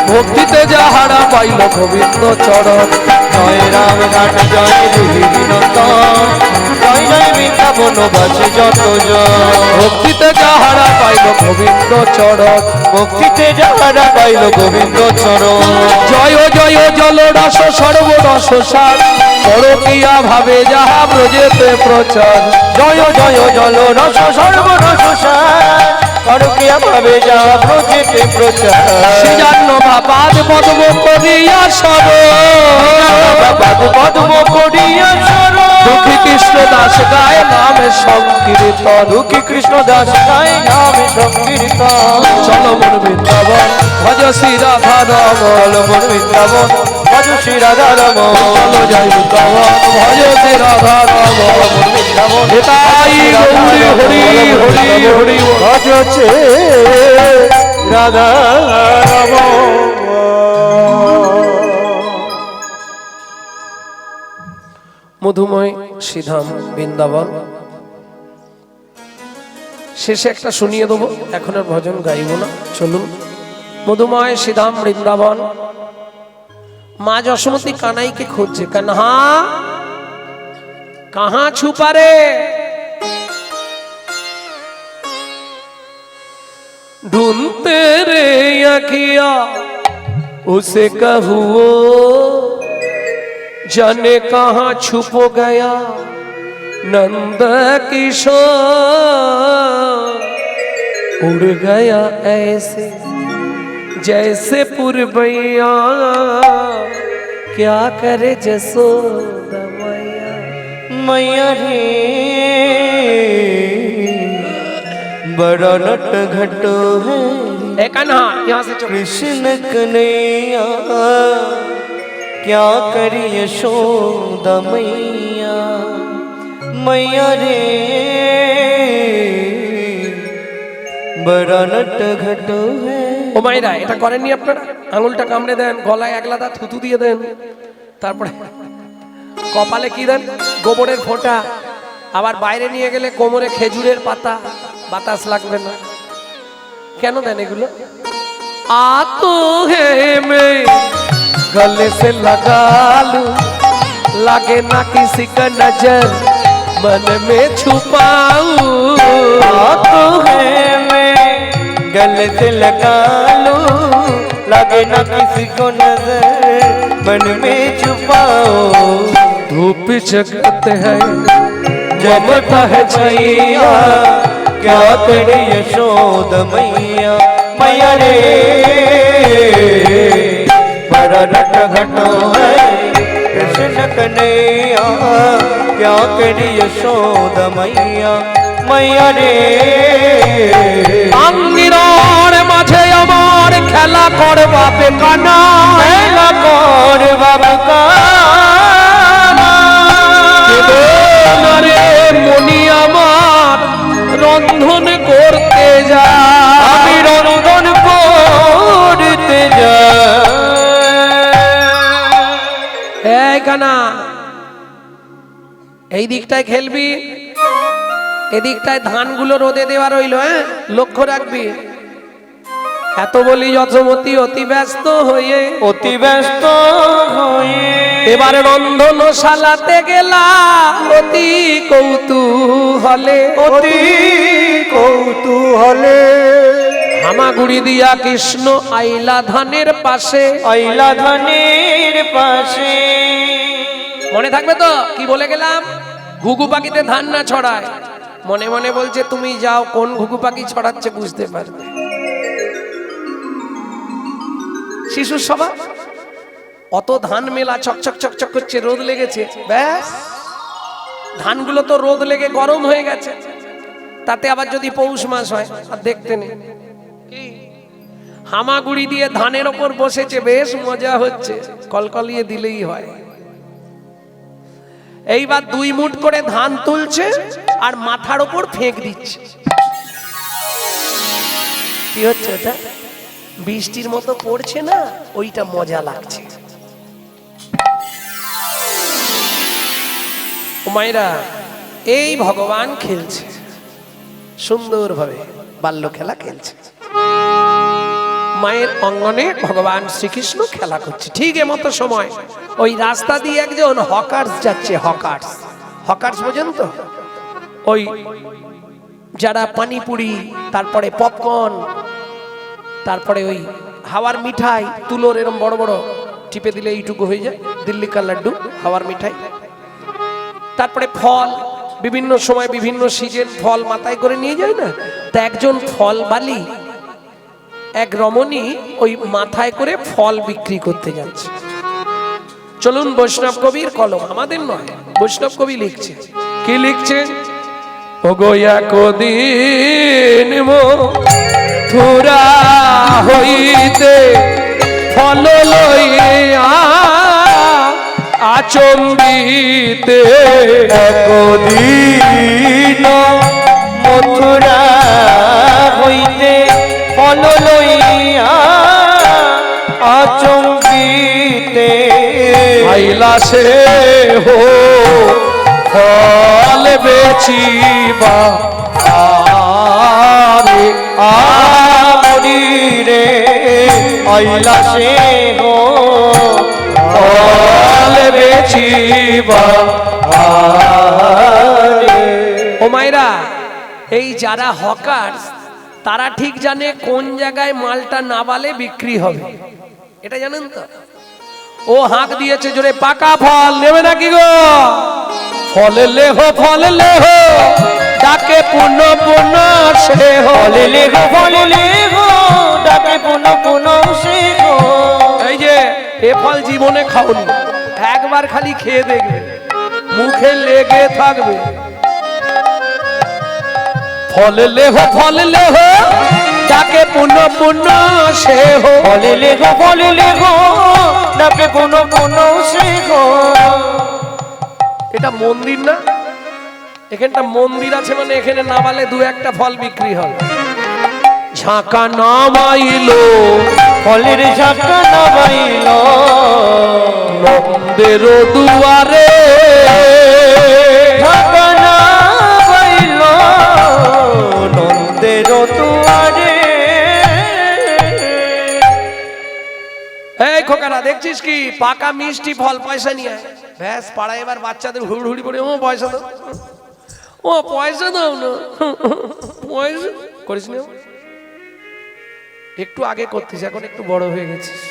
[SPEAKER 1] ভক্তিতে যাহারা পাইল গোবিন্দ চরণ
[SPEAKER 3] জয় রাম ঘাট জয় রোহিণী নন্দ জয় জয় বৃন্দাবন বাসী যত
[SPEAKER 1] ভক্তিতে যাহারা পাইল গোবিন্দ চরণ
[SPEAKER 3] ভক্তিতে যাহারা পাইল গোবিন্দ চরণ
[SPEAKER 1] জয় জয় জল রস সর্বরস সার পরকিয়া ভাবে যাহা ব্রজেতে প্রচার
[SPEAKER 3] জয় জয় জল রস সর্বরস সার পরকিয়া ভাবে যাহা ব্রজেতে প্রচার
[SPEAKER 1] শ্রীজান্ন পাদ পদ্ম করিয়া সর
[SPEAKER 3] পদ্ম করিয়া সর
[SPEAKER 1] দুঃখী কৃষ্ণ দাস গায় নামে সংকীর্তন
[SPEAKER 3] দুঃখী কৃষ্ণ দাস গায় নামে সংকীর্তন
[SPEAKER 1] চল মন বৃন্দাবন ভজ শ্রী রাধা রমণ
[SPEAKER 3] মন বৃন্দাবন ভজ শ্রী রাধা রমণ
[SPEAKER 1] চল জয় বৃন্দাবন ভজ শ্রী রাধা রমণ
[SPEAKER 3] বৃন্দাবন
[SPEAKER 1] হেতাই গৌরী হরি হরি হরি
[SPEAKER 2] ভজছে রাধা রমণ।
[SPEAKER 1] মধুময় শ্রীধাম বৃন্দাবন শেষে একটা শুনিয়ে দেবো, এখন আর ভজন গাইব না। চলুন। মধুময় শ্রীধাম বৃন্দাবন। মা যশোমতী কানাইকে খুঁজছে, কানহা কাহা ছুপা রে, ढूंढते रे अखिया उसे कहूओ जाने कहाँ छुप गया नंद किशोर, उड़ गया ऐसे जैसे पुरबैया, क्या करे जसोदा मैया।
[SPEAKER 3] मैया रे बड़ा नट घटो है
[SPEAKER 1] ए कान्हा यहाँ से चुप।
[SPEAKER 3] कृष्ण कन्हैया क्या करी यशोदा मैया। मैया रे बड़ा नट घटो है।
[SPEAKER 1] ও মাইরা এটা করেননি আপনারা? আঙুলটা কামড়ে দেন, গলায় এক লাদা থুতু দিয়ে দেন, তারপরে কপালে কি দেন? গোবরের ফোঁটা। আবার বাইরে নিয়ে গেলে কোমরে খেজুরের পাতা, বাতাস লাগবে না। কেন দেন এগুলো? आ तो है मैं गले से लगा लूं, लगे ना किसी का नजर मन में छुपाऊं।
[SPEAKER 3] आ तो है मैं गले से लगा लूं, लगे ना किसी को नजर, मन में छुपाओ।
[SPEAKER 1] धूप जगत है
[SPEAKER 3] जगता है छैया, क्या करी यशोद मैया, मैया रे बड़ा रट घटो है कृष्ण कन्हैया, क्या करी यशोद मैया, मैया रे।
[SPEAKER 1] আঙ্গিনার মাঝে আমার খেলা করবা বেকানা,
[SPEAKER 3] খেলা কর বাবা
[SPEAKER 1] রে মনি আমার রন্ধন করতে যা,
[SPEAKER 3] আমি রন্ধন করতে যাই।
[SPEAKER 1] এই কানা এই দিকটায় খেলবি, এদিকটায় ধানগুলো রোদে দেওয়া রইল, হ্যাঁ লক্ষ্য রাখবি। এত বলি যশোমতি অতি ব্যস্ত হয়ে,
[SPEAKER 3] অতি ব্যস্ত হয়ে
[SPEAKER 1] এবারে রন্ধনশালাতে গেলাম অতি কৌতূহলে,
[SPEAKER 3] অতি
[SPEAKER 2] কৌতূহলে
[SPEAKER 1] হামাগুড়ি দিয়া কৃষ্ণ আইলা ধানের পাশে,
[SPEAKER 3] আইলা ধানের পাশে।
[SPEAKER 1] মনে থাকবে তো কি বলে গেলাম? ঘুঘু পাখিতে ধান না ছড়ায়। মনে মনে বলছে তুমি যাও, কোন ঘুঘু পাখি ছড়াচ্ছে বুঝতে পারবে। শিশুর সভা, অত ধান মেলা চকচক চকচক করছে, রোদ লেগেছে, ব্যাস ধানগুলো তো রোদ লেগে গরম হয়ে গেছে। তাতে আবার যদি পৌষ মাস হয় আর দেখতে নেই, কি হামাগুড়ি দিয়ে ধানের ওপর বসেছে, বেশ মজা হচ্ছে, কলকলিয়ে দিলেই হয়। এইবার 2 মুঠ করে ধান তুলছে আর মাথার ওপর ফেঁক দিচ্ছে। কি হচ্ছে ওটা? বৃষ্টির মতো পড়ছে না, ওইটা মজা লাগছে। ও মায়েরা, এই ভগবান খেলছে সুন্দরভাবে, বাল্য খেলা খেলছে। মায়ের অঙ্গনে ভগবান শ্রীকৃষ্ণ খেলা করছে। ঠিক এমতো সময় ওই রাস্তা দিয়ে একজন হকার্স যাচ্ছে। হকার্স, হকার্স বোঝেন তো? ওই যারা পানিপুরি, তারপরে পপকর্ন, তারপরে ওই হাওয়ার মিঠাই, তুলোর এরকম বড় বড় টিপে দিলে এইটুকু হয়ে যায়, দিল্লি কা লাড্ডু, হাওয়ার মিঠাই। তারপরে ফল, বিভিন্ন সময় বিভিন্ন সিজন ফল মাথায় করে নিয়ে যায় না, তা একজন ফল বালি, এক রমণী ওই মাথায় করে ফল বিক্রি করতে যাচ্ছে। চলুন বৈষ্ণব কবির কলম, আমাদের নয়, বৈষ্ণব কবি লিখছে। কি লিখছে? ও গোয়া কদিন মথুরা হইতে ফল লইয়া আচম্বিতে,
[SPEAKER 3] একদিন মথুরা হইতে ফল লইয়া আচম্বিতে,
[SPEAKER 1] আইলা সে হো ফল বেচিবা আরে
[SPEAKER 3] আমরি রে আইলা সে হো
[SPEAKER 1] ফল বেচিবা আরে। ও মায়েরা, এই যারা হকার্স তারা ঠিক জানে কোন জায়গায় মালটা না বালে বিক্রি হবে, এটা জানেন তো? ও হাঁক দিয়েছে জোরে, পাকা ফল নেবে নাকি গো? ফল লেহো, ফল লেহো, ডাকে পুন পুন সে হো।
[SPEAKER 3] ফল লেগো, ফল লেগো, ডাকে পুন পুন সে হো।
[SPEAKER 1] এই যে এ ফল জীবনে খাওনি, একবার খালি খেয়ে দেখবে, মুখে লেগে থাকবে। ফল লেহো, ফল লেহো, ডাকে পুন পুন সে হো।
[SPEAKER 3] ফল লেগো, ফল লেগো, ডাকে পুন পুন সে হো।
[SPEAKER 1] এটা মন্দির না? এখানটা মন্দির আছে মানে এখানে নামালে 2-1টা ফল বিক্রি হয়। ঝাঁকা নামাইলো,
[SPEAKER 3] ফলের ঝাঁকা নামাইল
[SPEAKER 1] নন্দের দুয়ারে,
[SPEAKER 3] ঝাঁকা নামাইল নন্দের দুয়ারে।
[SPEAKER 1] এই খোকারা, দেখছিস কি পাকা মিষ্টি ফল, পয়সা নিয়ে আয়। ব্যাস পাড়ায় এবার বাচ্চাদের হুড়হুড়ি পড়ে, ও পয়সা দাও, ও পয়সা দাও না, পয়সা করিস না। একটু আগে করতিস, এখন একটু বড় হয়ে গেছিস।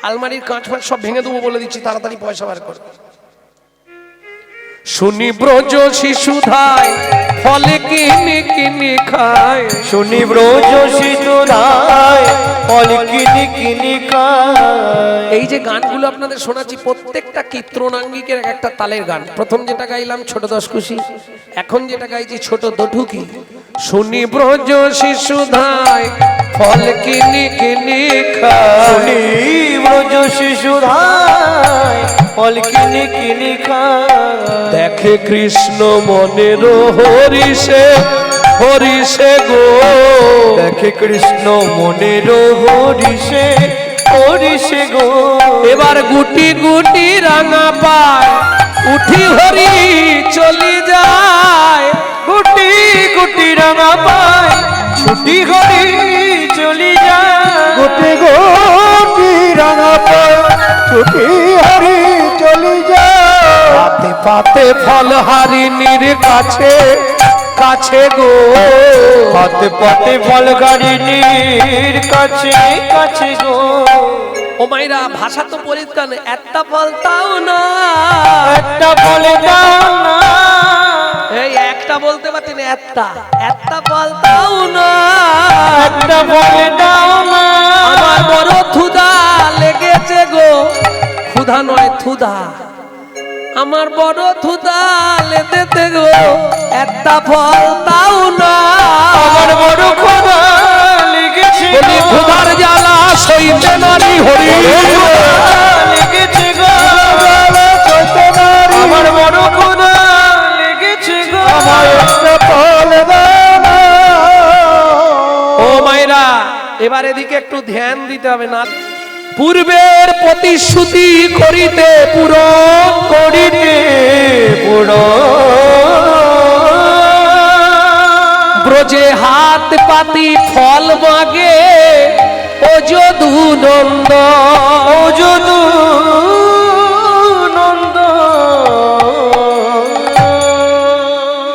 [SPEAKER 1] আলমারির কাঁচ ফাঁচ সব ভেঙে দেবো বলে দিচ্ছি, তাড়াতাড়ি পয়সা বার কর। শুনি ব্রজ শিশুধায় ফলে কিনি কিনি খায়,
[SPEAKER 3] শুনি ব্রজ শিশুধায় ফল কিনি কিনি খায়।
[SPEAKER 1] এই যে গানগুলো আপনাদের শোনাচ্ছি প্রত্যেকটা কীর্তনাঙ্গিকের এক একটা তালের গান। প্রথম যেটা গাইলাম ছোট দশকুশি, এখন যেটা গাইছি ছোট দঠুকি। শুনি ব্রজ শিশুধায় ফল কিনি কিনি খায়,
[SPEAKER 3] শুনি ব্রজ শিশুধায় ফল কিনি কিনি খায়।
[SPEAKER 1] দেখে কৃষ্ণ মনের হরিষে হরিষে গো,
[SPEAKER 3] দেখে কৃষ্ণ মনের হরিষে হরিষে গো।
[SPEAKER 1] এবার গুটি গুটি রাঙা পায় উঠি হরি চলি যায়,
[SPEAKER 3] গুটি গুটি রাঙা পায় ছুটি হরি চলি যায়।
[SPEAKER 2] গুটি গুটি রাঙা পায় ছুটি হরি চলি যায়।
[SPEAKER 1] পাতে পাতে ফল হারিনীর কাছে কাছে গো,
[SPEAKER 3] পাতে পাতে ফল গাড়িনীর কাছে কাছে গো।
[SPEAKER 1] ও মাইরা ভাষা তো পরিষ্কার, একটা ফল তাও না,
[SPEAKER 3] একটা ফলে দাও না।
[SPEAKER 1] এই একটা বলতে পারছি না, একটা ফল তাও না,
[SPEAKER 3] একটা ফলে দাও না।
[SPEAKER 1] আমার বড় ক্ষুধা লেগেছে গো, ক্ষুধা নয় থুধা, আমার বড় ক্ষুধা লেগেছে গো, একটা ফল তাও না,
[SPEAKER 3] আমার বড় ক্ষুধা লেগেছে
[SPEAKER 1] বলি
[SPEAKER 3] গো।
[SPEAKER 1] ক্ষুধার জ্বালা সইতে নারী হরি,
[SPEAKER 3] লেগেছে গো। আমার বড় ক্ষুধা লেগেছে গো।
[SPEAKER 2] একটা ফল দাও না।
[SPEAKER 1] ও মাইরা এবার এদিকে একটু ধ্যান দিতে হবে না। পূর্বের প্রতিশ্রুতি করিতে পূরণ
[SPEAKER 3] করিতে পুরো
[SPEAKER 1] ব্রজে হাত পাতি ফল মাগে ও যদু নন্দ,
[SPEAKER 3] ও যদু নন্দ।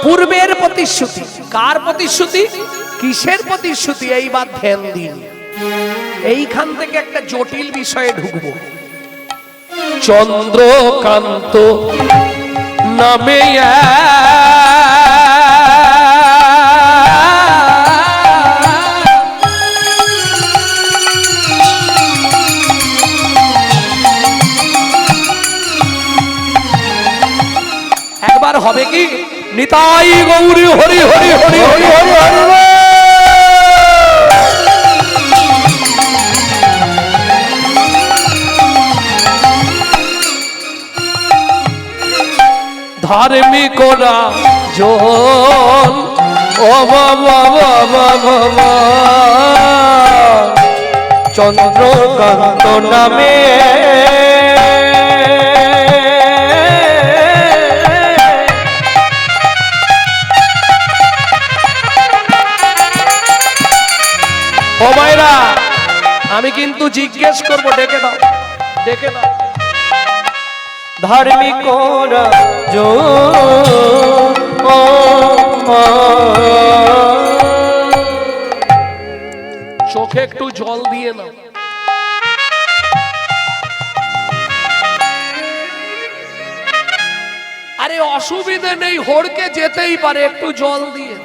[SPEAKER 1] পূর্বের প্রতিশ্রুতি, কার প্রতিশ্রুতি, কিসের প্রতিশ্রুতি, এইবার ধ্যান দিন। এইখান থেকে একটা জটিল বিষয়ে ঢুকবো। চন্দ্রকান্ত নামে একবার হবে কি, নিতাই গৌরী হরি হরি হরি হরি হরি হরি বল। ধার্মিকরা জন ও বাবা বাবা বাবা,
[SPEAKER 3] চন্দ্রকান্ত নামে
[SPEAKER 1] ও ভাইরা আমি কিন্তু জিজ্ঞেস করবো, ডেকে দাও ডেকে দাও।
[SPEAKER 3] ধার্মিক
[SPEAKER 1] চোখে একটু জল দিয়ে নাও। আরে অসুবিধে নেই, হড়কে যেতেই পারে, একটু জল দিয়ে,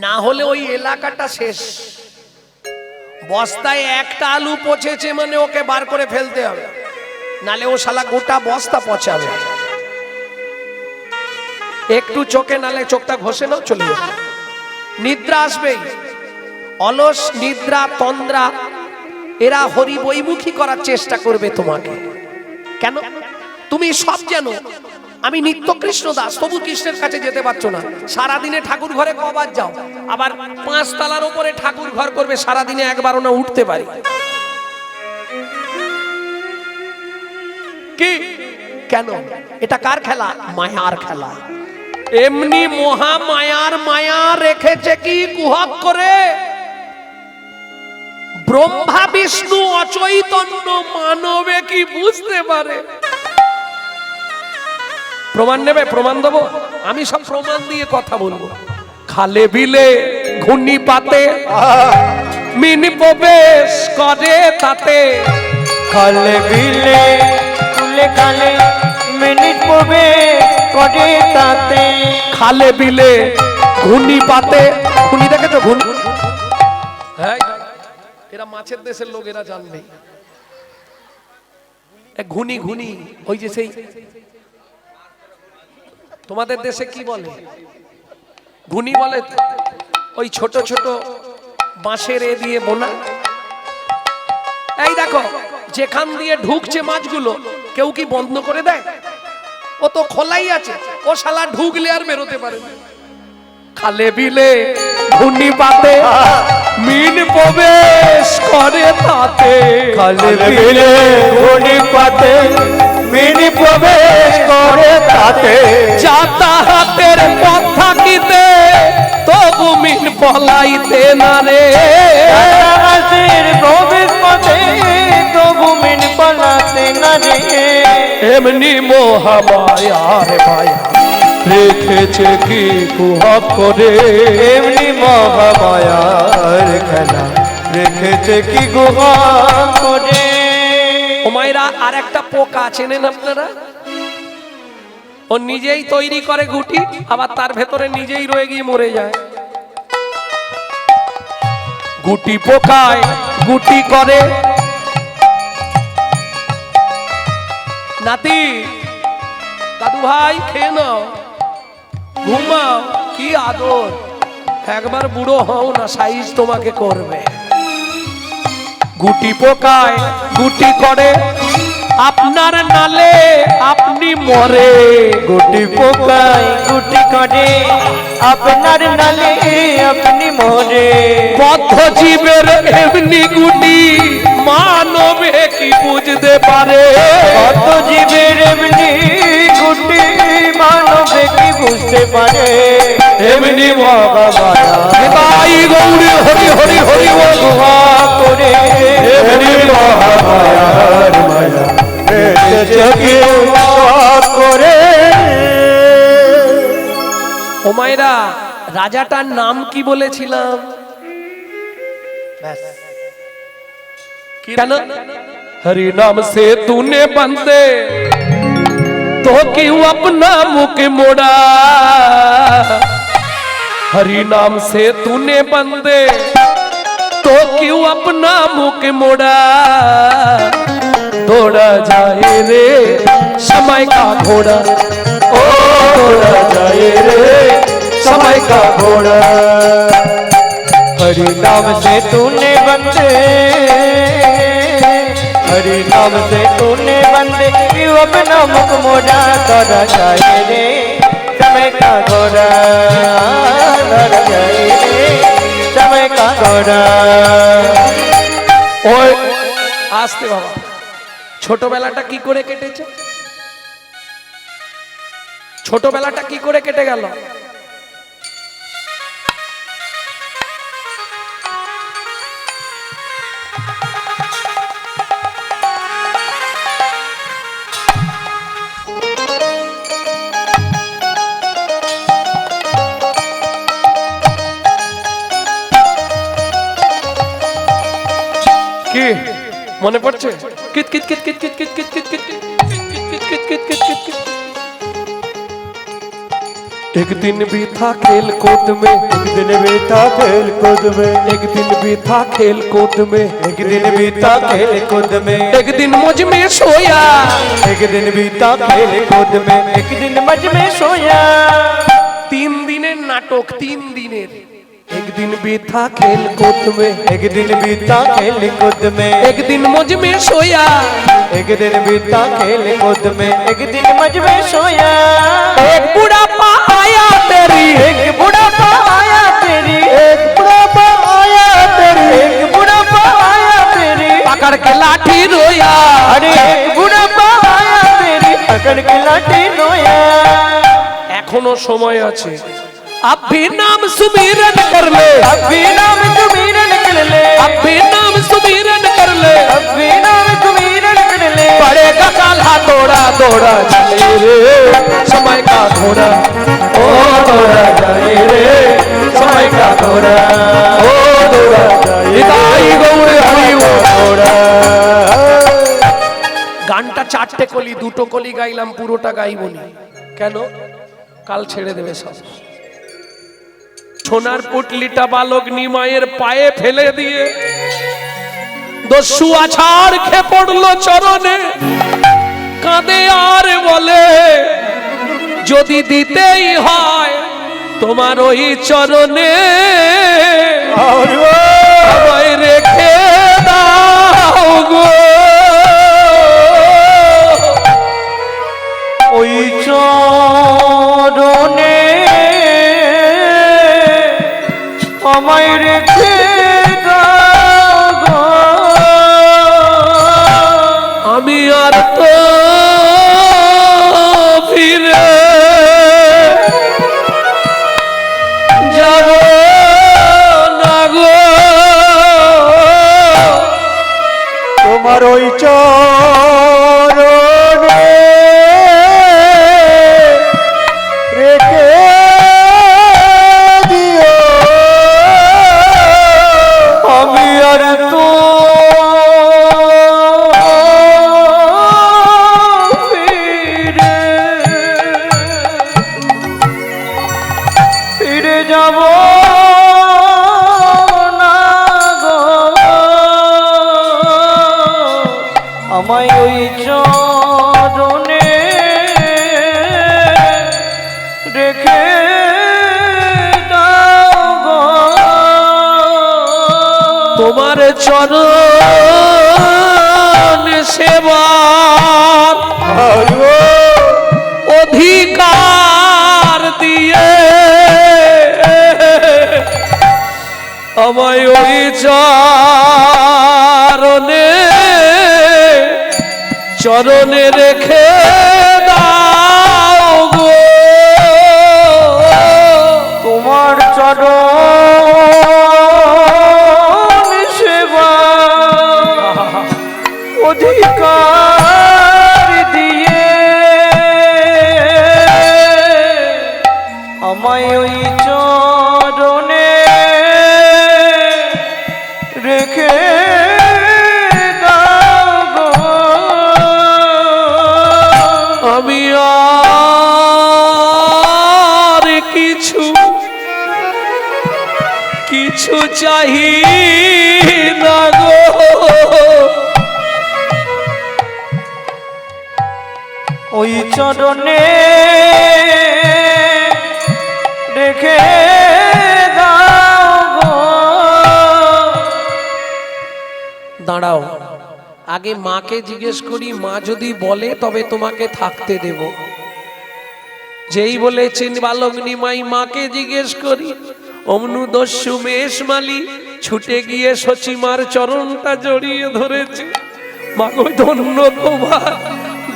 [SPEAKER 1] না হলে ওই এলাকাটা শেষ। বস্তায় একটা আলু পচেছে মানে ওকে বার করে ফেলতে হবে, নালে ও শালা গোটা বস্তা পচাবে। একটু চোখে, নালে চোখটা ঘষে নাও, চলে যাবে। নিদ্রা আসবেই, অলস নিদ্রা তন্দ্রা এরা হরি বৈমুখী করার চেষ্টা করবে তোমাকে। কেন? তুমি সব জানো আমি নিত্য কৃষ্ণ দাস, তবু কৃষ্ণের কাছে যেতে পারছো না। সারাদিনে ঠাকুর ঘরে কবার যাও, আবার 5 তলার উপরে ঠাকুর ঘর করবে, সারাদিনে একবারও না উঠতে পারি। কি কেন? এটা কার খেলা? মায়ার খেলা। এমনি মহা মায়ার মায়া রেখেছে কি কুহক করে, ব্রহ্মা বিষ্ণু অচৈতন্য মানবে কি বুঝতে পারে? প্রমাণ নেবে? প্রমাণ দেবো, আমি সব প্রমাণ দিয়ে কথা বলবো। খালে বিলে ঘূর্ণি পাতে মিন প্রবেশ করে তাতে
[SPEAKER 3] খালে বিলে কুলে খালে মিনিট পড়বে করে তাতে
[SPEAKER 1] খালে বিলে ঘূর্ণি পাতে ঘূর্ণি দেখেছো ঘূর্ণি হ্যাঁ এরা মাছের দেশের লোক এরা জানবে ঘুনি ঘুনি ওই যে সেই তোমাদের দেশে কি বলে ঘুনি বলে ওই ছোট ছোট বাঁশের এ দিয়ে বোনা এই দেখো যেখান দিয়ে ঢুকছে মাছগুলো কেউ কি বন্ধ করে দেয় ও তো খোলাই আছে ও শালা ঢুকলে আর বেরোতে পারে না খালে বিলে ঘূর্ণি পাতে মিন প্রবেশ করে তাতে
[SPEAKER 3] খালে বিলে ঘূর্ণি পাতে মিনি প্রবেশ করে তাতে
[SPEAKER 1] যাতায়াতের পথ থাকিতে তবু মিন পলাইতে না রে
[SPEAKER 3] যাতায়াতের প্রবেশ পথে তবু মিন পলাতে না রে
[SPEAKER 1] এমনি মহামায়ার মায়া রেখেছে কি কুহক করে
[SPEAKER 3] এমনি মহামায়ার খেলা রেখেছে কি গুহা করে
[SPEAKER 1] ও মায়েরা আর একটা পোকা চেনেন আপনারা ও নিজেই তৈরি করে গুটি আবার তার ভেতরে নিজেই রয়ে গিয়ে মরে যায় গুটি পোকায় গুটি করে নাতি দাদু ভাই খেয়ে নাও ঘুমাও কি আদর একবার বুড়ো হও না সাইজ তোমাকে করবে গুটি পোকায় গুটি করে আপনার নালে আপনি মরে
[SPEAKER 3] গুটি পোকায় গুটি করে আপনার নালে আপনি মরে
[SPEAKER 1] বদ্ধ জীবের এমনি গুটি মানবে কি বুঝতে পারে
[SPEAKER 3] কত জীবের এমনি গুটি মানবে কি বুঝতে পারে এমনি মহামায়া
[SPEAKER 1] তাই গৌরী হরি হরি হরি বল
[SPEAKER 3] গুহা করে এমনি মহামায়ার মায়া রেখেছে কি গুহা করে
[SPEAKER 1] ও মায়েরা রাজাটার নাম কি বলেছিলাম কেন हरि नाम से तूने बंदे तो क्यों अपना मुख मोड़ा हरि नाम से तूने बंदे तो क्यों अपना मुख मोड़ा दौड़ा जाए रे समय का घोड़ा ओ दौड़ा जाए रे समय का घोड़ा
[SPEAKER 3] हरि नाम से तूने बंदे हरि नाम से तूने बंदे क्यों अपना मुख मोड़ा दौड़ा जाए रे समय का घोड़ा दौड़ा जाए रे समय का घोड़ा
[SPEAKER 1] ওই আসতে বাবা ছোটবেলাটা কি করে কেটেছে ছোটবেলাটা কি করে কেটে গেল কি মনে পড়ছে কিত কিত কিত কিত কিত কিত কিত কিত কিত कित कित कित कित कित एक दिन भी था खेल कूद में
[SPEAKER 2] एक दिन भी था खेल कूद में
[SPEAKER 1] एक दिन भी था खेल कूद में
[SPEAKER 3] एक दिन बीता खेल कूद में
[SPEAKER 1] एक दिन मुझ में सोया
[SPEAKER 3] एक दिन बीता खेल कूद में एक दिन मज में सोया
[SPEAKER 1] 3 दिनेर नाटक 3 दिनेर एक दिन भी था खेल कूद में
[SPEAKER 3] एक दिन बीता खेल कूद में
[SPEAKER 1] एक दिन मुझ में सोया
[SPEAKER 3] एक दिन बीता खेल कूद में एक दिन मज में सोया
[SPEAKER 1] एक बुढ़ापा आया तेरी
[SPEAKER 3] एक बुढ़ापा आया तेरी एक बुढ़ापा आया तेरी एक बुढ़ापा आया तेरी
[SPEAKER 1] पकड़ के लाठी रोया
[SPEAKER 3] अरे एक बुढ़ापा आया तेरी पकड़ के लाठी रोया
[SPEAKER 1] एखोनो समय আছে अब भी नाम सुमिरन कर ले
[SPEAKER 3] अब भी नाम सुमिरन कर ले
[SPEAKER 1] अब भी नाम सुमिरन कर ले
[SPEAKER 3] अब भी नाम सुमिरन कर ले
[SPEAKER 1] पड़ेगा काला दौड़ा दौड़ा चले रे समय का घोड़ा ओ दौड़ा जाए रे समय का घोड़ा চারটে কলি, দুটো কলি গাইলাম, পুরোটা গাইবনি। কেন? কাল ছেড়ে দেবে সব। সোনার পুটলিটা বালক নিমাইয়ের পায়ে ফেলে দিয়ে দস্যু আছাড় খেয়ে পড়লো চরণে, কাঁদে আর বলে যদি দিতেই হয় তোমার ওই চরণে আমায় রেখে দাও গো।
[SPEAKER 3] ওই চরণে আমায় রেখে দাও গো।
[SPEAKER 1] আমি আর তো ফিরে যাব না গো।
[SPEAKER 2] তোমার ওই চরণে রেখে দিও।
[SPEAKER 3] আমি আর তো ফিরে যাব না গো। আমায় ওই চরণে রেখে দাও গো।
[SPEAKER 1] তোমার চরণ সেবার অধিকার দিয়ে আমায় ওই চরণে রেখে দাও গো।
[SPEAKER 3] তোমার চরণ সেবা অধিকার দিয়ে আমায় ওই চরণে রেখে দাও গো।
[SPEAKER 1] আমি আর কিছু চাহি না গো।
[SPEAKER 3] ওই চরণে রেখে দাও গো।
[SPEAKER 1] দাঁড়াও, আগে মাকে জিজ্ঞেস করি, মা যদি বলে তবে তোমাকে থাকতে দেব। যেই বলেছেন বালক নিমাই, মাকে জিজ্ঞেস করি। অমনু দস্যু মেষমালি ছুটে গিয়ে সচিমার চরণটা জড়িয়ে ধরেছে। মাগো ধন্য তোমার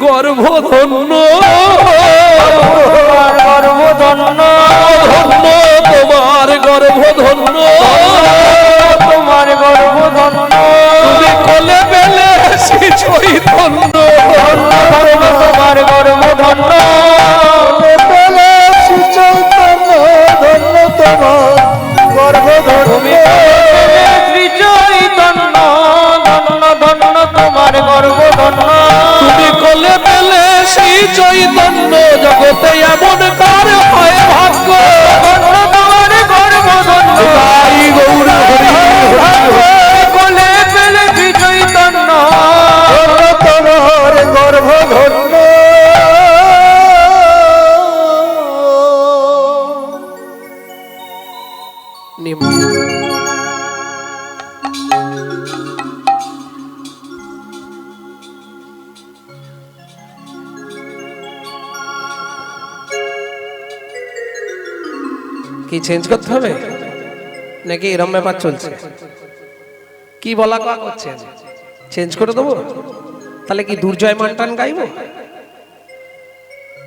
[SPEAKER 1] গর্ভ, ধন্য
[SPEAKER 3] গর্ভ, ধন্য
[SPEAKER 1] ধন্য তোমার গর্ভ, ধন্য
[SPEAKER 3] তোমার গর্ভ, ধন্য
[SPEAKER 1] তুমি কোলে পেলে শ্রী চৈতন্য।
[SPEAKER 3] তোমার গর্ভ, ধন্য
[SPEAKER 2] পেলে শ্রী চৈতন্য, ধন্য তোমার গর্ভ,
[SPEAKER 3] তুমি
[SPEAKER 2] ধন্য
[SPEAKER 3] শ্রী চৈতন্য, ধন্য ধন্য তোমার গর্ভ, ধন্য
[SPEAKER 1] তুমি কোলে পেলে শ্রী চৈতন্য। জগতে এমন কার হয় ভাগ্য,
[SPEAKER 3] ধন্য তোমার গর্ভ, ধন্য
[SPEAKER 1] তাই গৌর হরি
[SPEAKER 3] কোলে পেলে শ্রী চৈতন্য,
[SPEAKER 2] ধন্য তোমার গর্ভ, ধন্য
[SPEAKER 1] নিম। কি চেঞ্জ করতে হবে নাকি এরম ব্যাপার চলছে? কি বলা কা করছে? চেঞ্জ করে দেবো? তাহলে কি দুর্জয় মানটান গাইব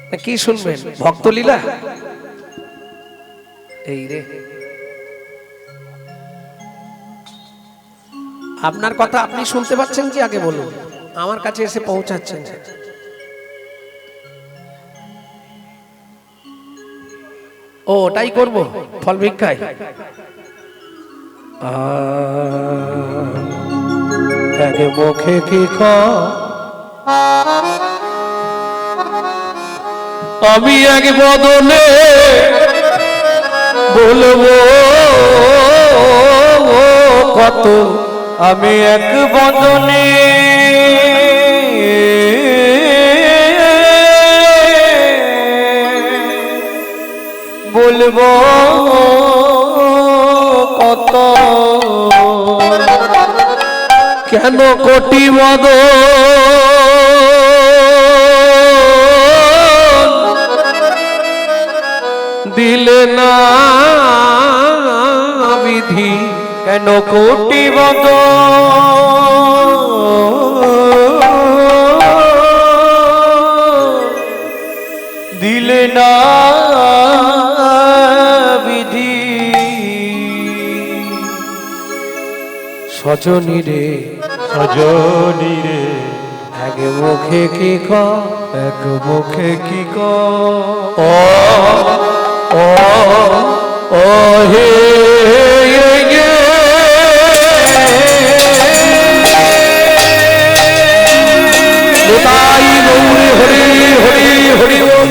[SPEAKER 1] না কি শুনবেন? ভক্তলীলা এই রে। আপনার কথা আপনি শুনতে পাচ্ছেন কি আগে বলুন, আমার কাছে এসে পৌঁছাচ্ছেন। ও ওটাই করব ফল ভিক্ষায়। এক মুখে কি আমি এক বদনে বলবো কত,
[SPEAKER 3] আমি এক বদনে বলবো কত,
[SPEAKER 1] কেন কোটি বদন দিলে না বিধি,
[SPEAKER 3] কেন কোটি বদন দিলে না বিধি।
[SPEAKER 1] সজনী রে
[SPEAKER 2] সজনী রে
[SPEAKER 1] এক মুখে কি ক,
[SPEAKER 3] এক মুখে কি ক,
[SPEAKER 1] ও ও ও হে তাই গৌরে হরি হরি হরি বল।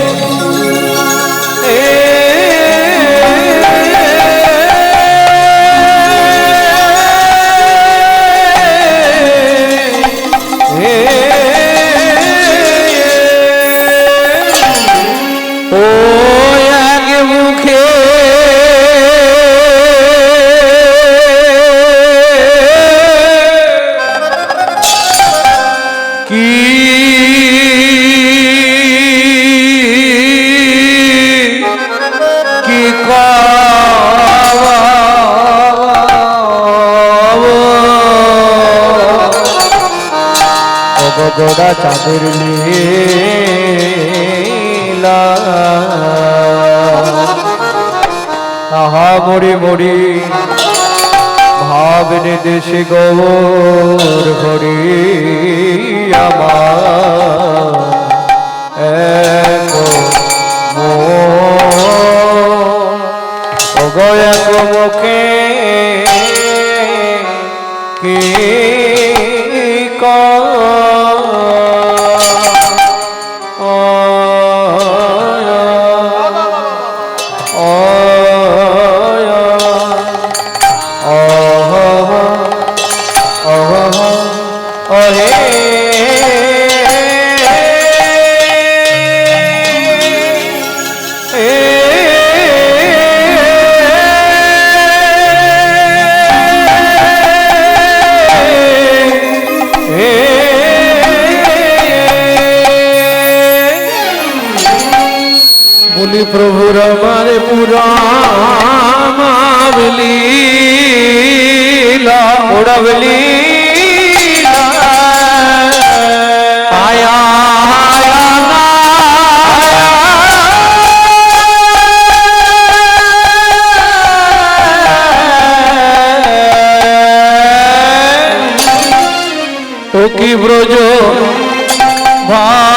[SPEAKER 1] ও এক মুখে কি কি
[SPEAKER 3] গোড়া চাঁদের লীলা, আহা মরি মরি ভাবনে দেশে গৌর হরি আমার এক এক মুখে কি
[SPEAKER 1] বলি প্রভুর আমার পুরামাবলি
[SPEAKER 3] উড়াবলি
[SPEAKER 1] আয়া ও কি ব্রজ ভাবে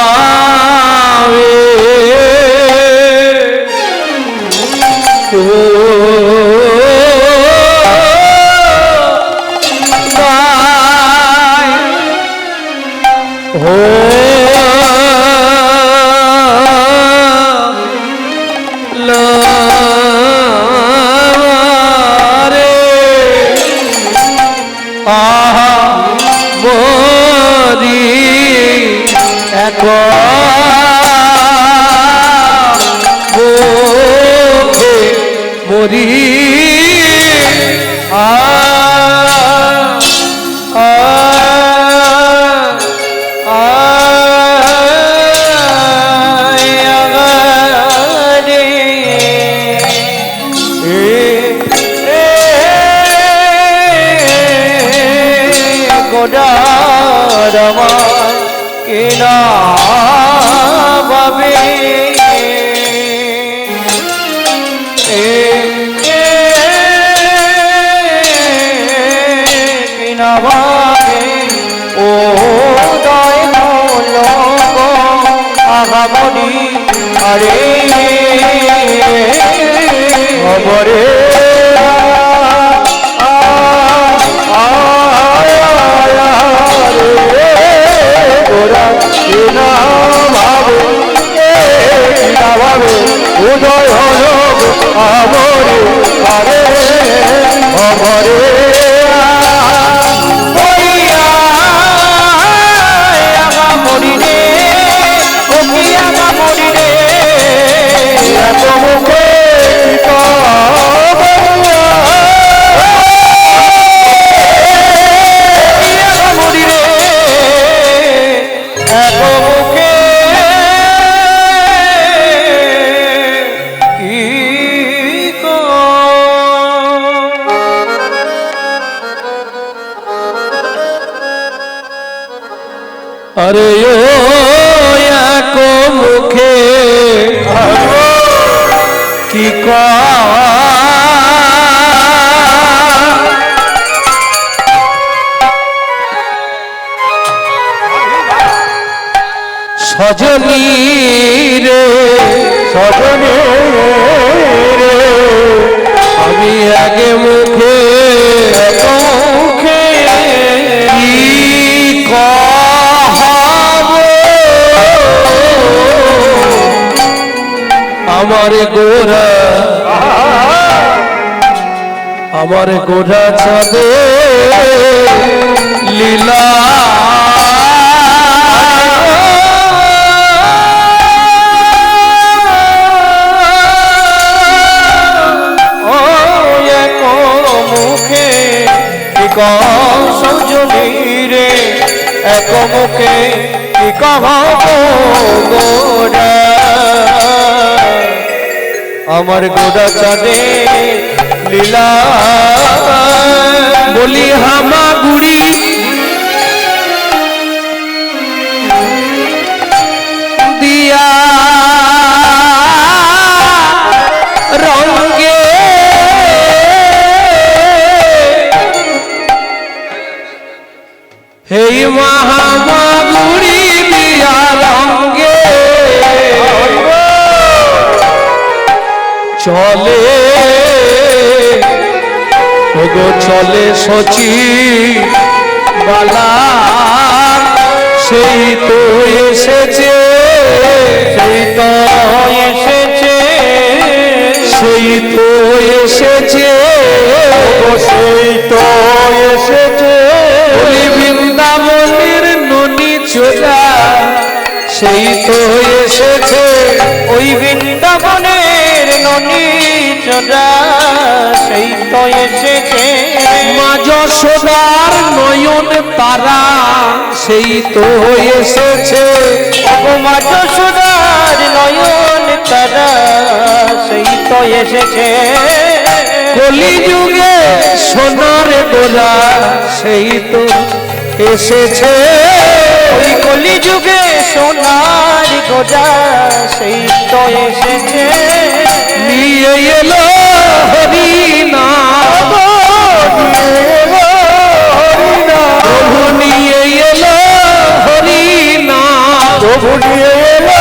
[SPEAKER 1] মরি
[SPEAKER 3] গোডারমান কিনা ভাবে কিনা ভাবে ও দয় হলো আগামনি আরে খবরে ওরা কিনা ভাবে
[SPEAKER 1] আরে ও এক মুখে কি সজনী রে
[SPEAKER 2] সজনে রে
[SPEAKER 1] আমি আগে মুখে
[SPEAKER 3] মুখে
[SPEAKER 1] কি কহাবো আমার গোরা চাঁদে লীলা
[SPEAKER 3] সজনী রে এক মুখে কি কহাবো গোরা আমার গোরা চাঁদে লীলা
[SPEAKER 1] বলি হামাগুড়ি দিয়া রঙ্গে হেই মহামাগুড়ি দিয়া রঙ্গে চলে ওগো চলে সচি বালা সেই তো এসেছে
[SPEAKER 3] সেই তো এসেছে
[SPEAKER 1] সেই তো এসেছে
[SPEAKER 2] ও সেই তো এসেছে
[SPEAKER 1] বলি বৃন্দাবনের ননি চোলা সেই তো এসেছে
[SPEAKER 3] ওই বৃন্দাবনের ননী চোরা সেই তো এসেছে
[SPEAKER 1] মা যশোদার নয়ন তারা সেই তো এসেছে
[SPEAKER 3] মা যশোদার নয়ন তারা সেই তো এসেছে
[SPEAKER 1] কলিযুগে সোনার গোলা সেই তো এসেছে
[SPEAKER 3] ওই কলিযুগে সোনার গোজা সেই তো এসেছে
[SPEAKER 1] নিয়ে এলো হরিনাম প্রভু নিয়ে এলো হরিনাম
[SPEAKER 2] প্রভু নিয়ে এলো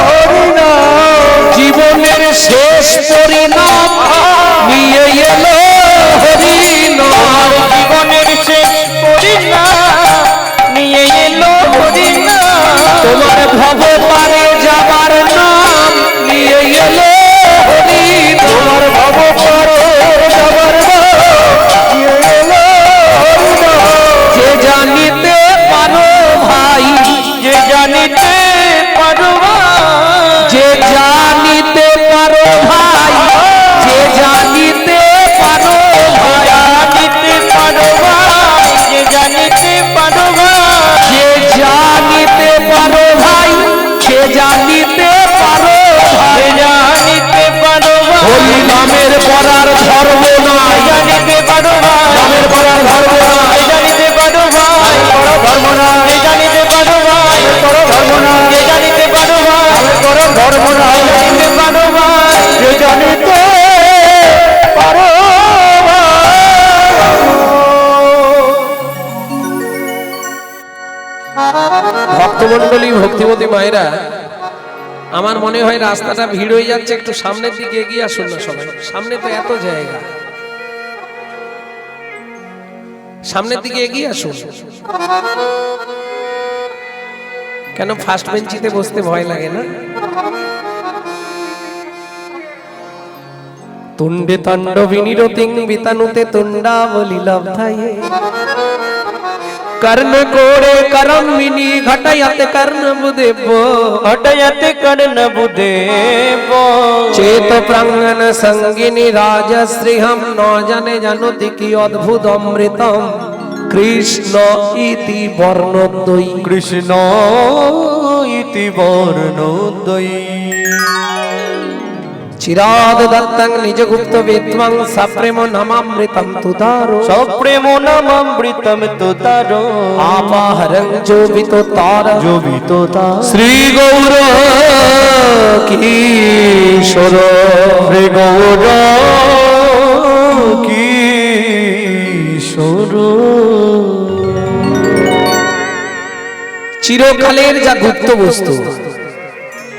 [SPEAKER 2] হরিনাম
[SPEAKER 1] জীবনের শেষ পরিণাম নিয়ে এলো হরিনাম
[SPEAKER 3] জীবনের শেষ পরিণাম নিয়ে এলো হরিনাম
[SPEAKER 1] তোমার ভব পারে যাবার নাম নিয়ে এলো হরিনাম
[SPEAKER 2] তোমার ভব পারে যাবার নিয়ে এলো হরিনাম
[SPEAKER 1] যে জানিতে পারো ভাই
[SPEAKER 3] যে জানিতে পারবা
[SPEAKER 1] যে জানিতে পারো ভাই যে জানিতে পারো ভাই
[SPEAKER 3] জানিতে পারবা যে জানিতে পারবা
[SPEAKER 1] যে জানিতে পারো ভাই যে জানিতে পারো ভাই
[SPEAKER 3] জানিতে পারবা
[SPEAKER 1] হরি নামের পরার ধর্ম নাই
[SPEAKER 3] জানিতে পারবা
[SPEAKER 1] নামের পরার ধর্ম নাই
[SPEAKER 3] জানিতে পারবা
[SPEAKER 2] করো ধর্ম না
[SPEAKER 3] জানিতে পারবা
[SPEAKER 2] করো ধর্ম না
[SPEAKER 3] জানিতে পারবা
[SPEAKER 2] করো ধর্ম না
[SPEAKER 3] জানিতে পারবা
[SPEAKER 2] যে জানিতে পারো
[SPEAKER 1] ভক্তমণ্ডলী ভক্তিমতী মায়েরা আমার মনে হয় রাস্তাটা ভিড় হয়ে যাচ্ছে একটু সামনের দিকে এগিয়ে আসুন না সবাই সামনে তো এত জায়গা সামনের দিকে এগিয়ে আসুন কেন ফার্স্ট বেঞ্চিতে বসতে ভয় লাগে না তুণ্ডে তাণ্ডবিনী রতিং বিতানুতে তুণ্ডা বলি লব্ধায়ে কর্ণ কোড়ে করমিনী ঘটায়াতে কর্ণ বুদেব
[SPEAKER 3] হটয়তে কর্ণ বুদেব
[SPEAKER 1] চেত প্রাঙ্গন সঙ্গিনী রাজশ্রীহম ন জানে জানতি কি অদ্ভুত অমৃতম কৃষ্ণ ইতি বর্ণদ্বয়ী
[SPEAKER 3] কৃষ্ণ ইতি বর্ণোদয়ী
[SPEAKER 1] চিরাদ দত্তং নিজ গুপ্ত বিদ্বাং সপ্রেম নামামৃতম তুদারো
[SPEAKER 3] সপ্রেম নামামৃতম তুতারো
[SPEAKER 1] আপাহরং জোবিত তারা
[SPEAKER 3] জোবিত তা
[SPEAKER 1] শ্রী গৌর কিশোর
[SPEAKER 3] শ্রী গৌর কিশোর
[SPEAKER 1] চিরকালের যা গুপ্ত বস্তু,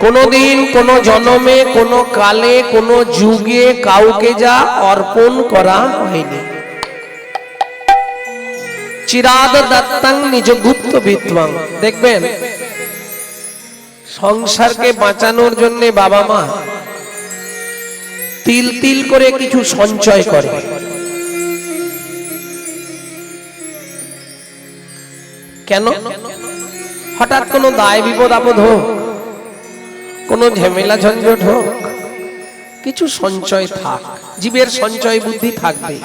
[SPEAKER 1] কোনদিন কোন জন্মে কোন কালে কোন যুগে কাউকে যা অর্পণ করা হয়নি। চিরাদ দত্তং নিজ গুপ্ত বিদ্বাং। দেখবেন সংসারকে বাঁচানোর জন্য বাবা মা তিল তিল করে কিছু সঞ্চয় করে। কেন? হঠাৎ কোনো দায় বিপদ আপদ হোক, কোনো ঝামেলা ঝঞ্ঝট হোক, কিছু সঞ্চয় থাক, জীবের সঞ্চয় বুদ্ধি থাকবে।